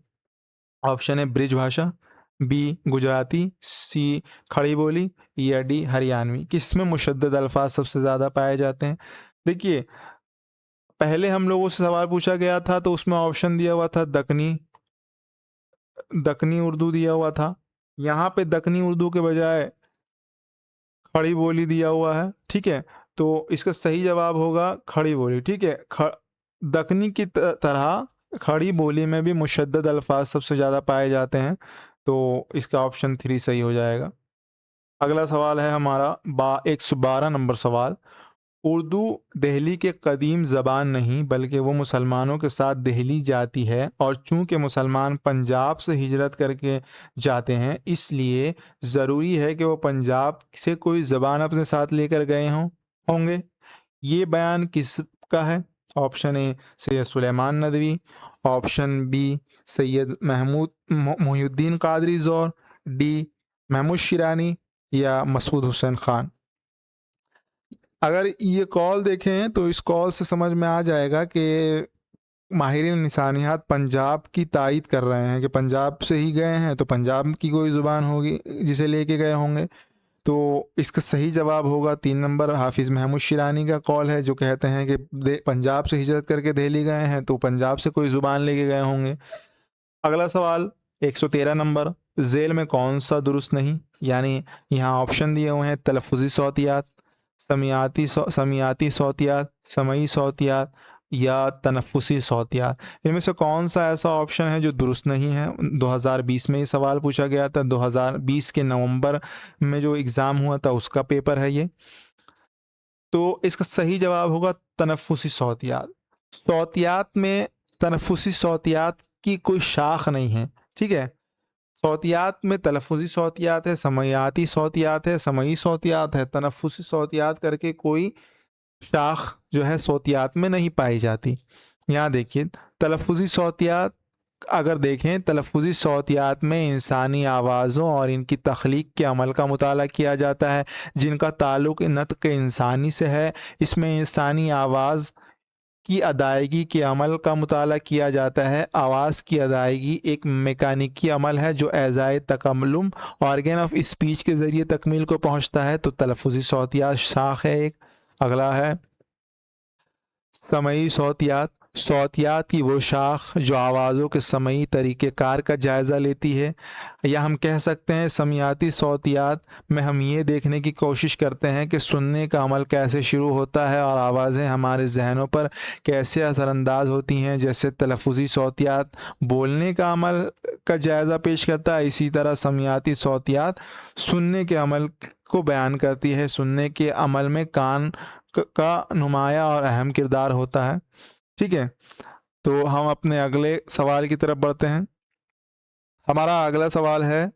ऑप्शन ए ब्रिज भाषा, बी गुजराती, सी खड़ी बोली या डी हरियाणवी। किस में मुशद्दद अल्फाज सबसे ज़्यादा पाए जाते हैं? देखिए, पहले हम लोगों से सवाल पूछा गया था तो उसमें ऑप्शन दिया हुआ था दक्कनी दक्कनी उर्दू दिया हुआ था। यहाँ पे दक्कनी उर्दू के बजाय खड़ी बोली दिया हुआ है। ठीक है? तो इसका सही जवाब होगा खड़ी बोली। ठीक है? दक्कनी की तरह खड़ी बोली में भी मुशद्दद अल्फाज सबसे ज़्यादा पाए जाते हैं। तो इसका ऑप्शन 3 सही हो जाएगा। अगला सवाल है हमारा 112 नंबर सवाल। उर्दू दहली के कदीम ज़बान नहीं बल्कि वो मुसलमानों के साथ दहली जाती है, और चूँकि मुसलमान पंजाब से हिजरत करके जाते हैं इसलिए ज़रूरी है कि वो पंजाब से कोई ज़बान अपने साथ लेकर गए होंगे। ये बयान किसका है? Option A Syed Sulaiman Nadvi, option B Syed Mahmood Mohiuddin Qadri Zore, D Mahmood Shirani या मसूद हुसैन खान। अगर ये कॉल देखें तो इस कॉल से समझ में आ जाएगा कि माहिरीन निशानियात पंजाब की तायद कर रहे हैं कि पंजाब से ही गए हैं तो पंजाब की कोई ज़ुबान होगी जिसे लेके गए होंगे। तो इसका सही जवाब होगा 3 नंबर हाफिज़ महमूद शिरानी का कॉल है, जो कहते हैं कि पंजाब से हिजरत करके दिल्ली गए हैं तो पंजाब से कोई ज़ुबान लेके गए होंगे। अगला सवाल 113 नंबर, ज़ेल में कौन सा दुरुस्त नहीं? यानी यहाँ ऑप्शन दिए हुए हैं तलफ़ुज़ी सौतियात, समियाती सौतियात, समई सौतियात या तनफ़ुसी सौतियात। इनमें से कौन सा ऐसा ऑप्शन है जो दुरुस्त नहीं है? 2020 में ये सवाल पूछा गया था। 2020 के नवंबर में जो एग्ज़ाम हुआ था उसका पेपर है ये। तो इसका सही जवाब होगा तनफ़ुसी सौतियात। सौतियात में तनफ़ुसी सौतियात की कोई शाख नहीं है। ठीक है? सौतियात में तलफ़ुज़ी सौतियात है, समयाती सौतियात है, समई सौतियात है। तनफ़ुसी सौतियात करके कोई शाख जो है सौतियात में नहीं पाई जाती। यहाँ देखिए, तलफ़ुज़ी सौतियात अगर देखें, तलफ़ुज़ी सौतियात में इंसानी आवाज़ों और इनकी तख्लीक के अमल का मुताला किया जाता है जिनका ताल्लुक़ नत्क़ इंसानी से है। इसमें इंसानी आवाज़ की अदायगी के अमल का मुताला किया जाता है। आवाज़ की अदायगी एक मेकानिकी अमल है जो एज़ाए तकल्लुम ऑर्गन ऑफ स्पीच के ज़रिए तकमील को पहुँचता है। तो तलफ़ुज़ी सौतियात शाख है एक। अगला है समई सौतियात। सौतियात की वो शाख जो आवाज़ों के समई तरीक़ेकार का जायज़ा लेती है, या हम कह सकते हैं समियाती सौतियात में हम ये देखने की कोशिश करते हैं कि सुनने का अमल कैसे शुरू होता है और आवाज़ें हमारे ज़हनों पर कैसे असरअंदाज होती हैं। जैसे तलफ़्फ़ुज़ी सौतियात बोलने का अमल का जायज़ा पेश करता है, इसी तरह समियाती सौतियात सुनने के अमल को बयान करती है। सुनने के अमल में कान का नुमाया और अहम किरदार होता है। ठीक है, तो हम अपने अगले सवाल की तरफ बढ़ते हैं। हमारा अगला सवाल है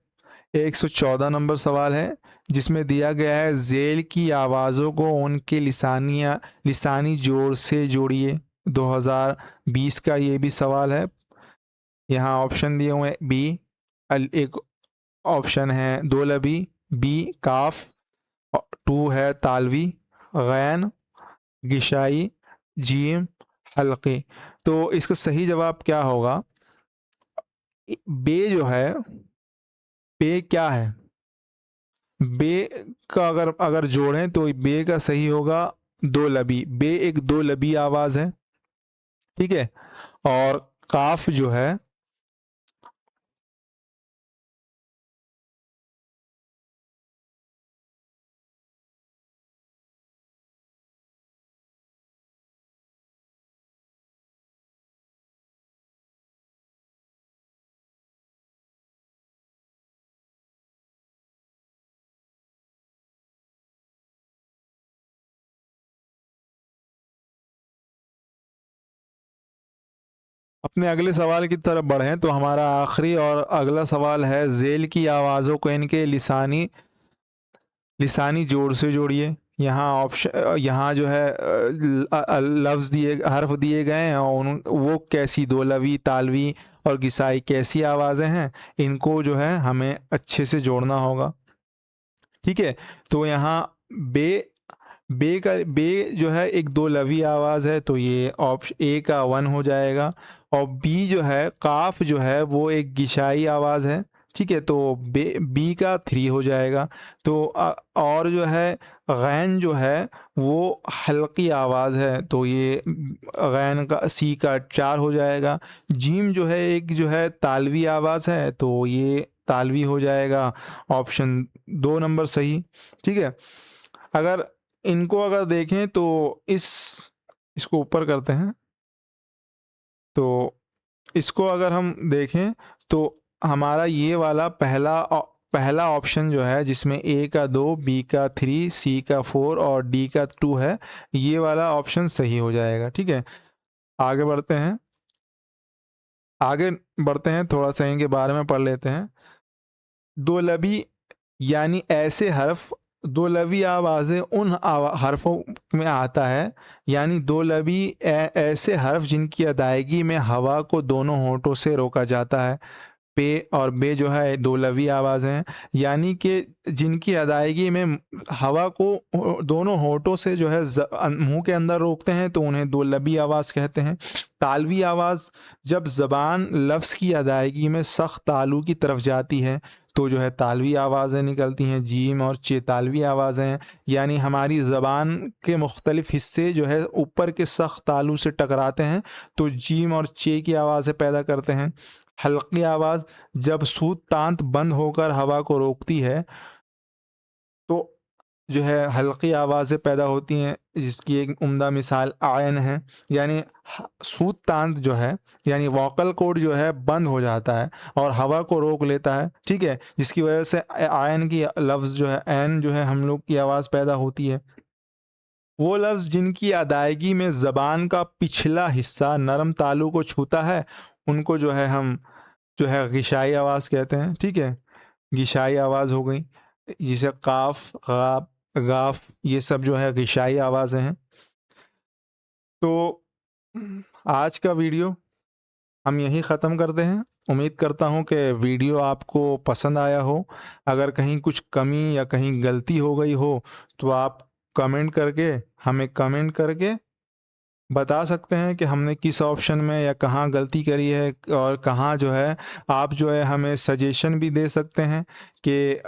114 नंबर सवाल है, जिसमें दिया गया है ज़ेल की आवाज़ों को उनके लिसानी जोड़ से जोड़िए। 2020 का ये भी सवाल है। यहाँ ऑप्शन दिए हुए हैं बी एक ऑप्शन है दो लबी, बी काफ, टू है तालवी, गैन, गिशाई, जीम, हल्की। तो इसका सही जवाब क्या होगा? बे जो है, बे क्या है? बे का अगर अगर जोड़ें तो बे का सही होगा दो लबी। बे एक दो लबी आवाज़ है, ठीक है। और काफ जो है, अपने अगले सवाल की तरफ बढ़ें तो हमारा आखिरी और अगला सवाल है ज़ेल की आवाज़ों को इनके लिसानी जोड़ से जोड़िए। यहाँ ऑप्शन यहाँ जो है लफ्ज़ दिए हर्फ दिए गए हैं और वो कैसी दोलवी, तालवी और गिसाई कैसी आवाज़ें हैं, इनको जो है हमें अच्छे से जोड़ना होगा। ठीक है, तो यहाँ बे बे जो है एक दो लवी आवाज़ है, तो ये ऑप्शन ए का 1 हो जाएगा। और बी जो है काफ जो है वो एक गिशाई आवाज़ है, ठीक है, तो बी का 3 हो जाएगा। तो और जो है गैन जो है वो हल्की आवाज़ है, तो ये गैन का सी का 4 हो जाएगा। जीम जो है एक जो है तालवी आवाज़ है, तो ये तालवी हो जाएगा, ऑप्शन 2 नंबर सही। ठीक है, अगर इनको अगर देखें तो इसको ऊपर करते हैं, तो इसको अगर हम देखें तो हमारा ये वाला पहला ऑप्शन जो है जिसमें ए का 2, बी का 3, सी का 4 और डी का 2 है, ये वाला ऑप्शन सही हो जाएगा। ठीक है, आगे बढ़ते हैं, थोड़ा सा इनके बारे में पढ़ लेते हैं। दोलबी यानी ऐसे हर्फ, दोलवी आवाज़ें उन हरफों में आता है, यानी दोलवी ऐसे हर्फ जिनकी अदायगी में हवा को दोनों होठों से रोका जाता है। पे और बे जो है दोलवी आवाज़ हैं, यानी कि जिनकी अदायगी में हवा को दोनों होठों से जो है मुंह के अंदर रोकते हैं, तो उन्हें दोलवी आवाज़ कहते हैं। तालवी आवाज़ जब ज़बान लफ्ज़ की अदायगी में सख्त तालू की तरफ जाती है, तो जो है तालवी आवाज़ें निकलती हैं। जीम और चे तालवी आवाज़ें हैं, यानी हमारी ज़बान के मुख्तलिफ़ हिस्से जो है ऊपर के सख्त तालू से टकराते हैं, तो जीम और चे की आवाज़ें पैदा करते हैं। हल्की आवाज़ जब सूत तांत बंद होकर हवा को रोकती है, तो जो है हल्की आवाज़ें पैदा होती हैं, जिसकी एक उम्दा मिसाल आयन है। यानी सूत तांत जो है, यानी वोकल कॉर्ड जो है बंद हो जाता है और हवा को रोक लेता है, ठीक है, जिसकी वजह से आयन की लफ्ज़ जो है ऐन जो है हम लोग की आवाज़ पैदा होती है। वो लफ्ज़ जिनकी अदायगी में ज़बान का पिछला हिस्सा नरम तालू को छूता है, उनको जो है हम जो है गिशाई आवाज़ कहते हैं। ठीक है, गिशाई आवाज़ हो गई, जिसे काफ, गाफ, गाफ ये सब जो है गिशाई आवाज़ें हैं। तो आज का वीडियो हम यहीं ख़त्म करते हैं। उम्मीद करता हूँ कि वीडियो आपको पसंद आया हो। अगर कहीं कुछ कमी या कहीं गलती हो गई हो, तो आप कमेंट करके बता सकते हैं कि हमने किस ऑप्शन में या कहाँ गलती करी है, और कहाँ जो है आप जो है हमें सजेशन भी दे सकते हैं कि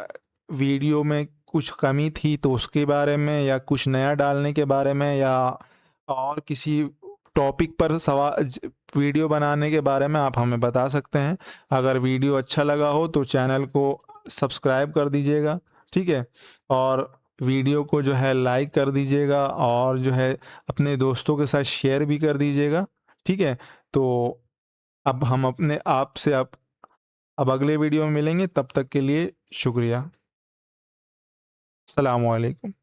वीडियो में कुछ कमी थी तो उसके बारे में, या कुछ नया डालने के बारे में, या और किसी टॉपिक पर वीडियो बनाने के बारे में आप हमें बता सकते हैं। अगर वीडियो अच्छा लगा हो तो चैनल को सब्सक्राइब कर दीजिएगा, ठीक है? और वीडियो को जो है लाइक कर दीजिएगा और जो है अपने दोस्तों के साथ शेयर भी कर दीजिएगा, ठीक है? तो अब हम अपने आपसे अब अगले वीडियो में मिलेंगे, तब तक के लिए शुक्रिया। अस्सलामु अलैकुम।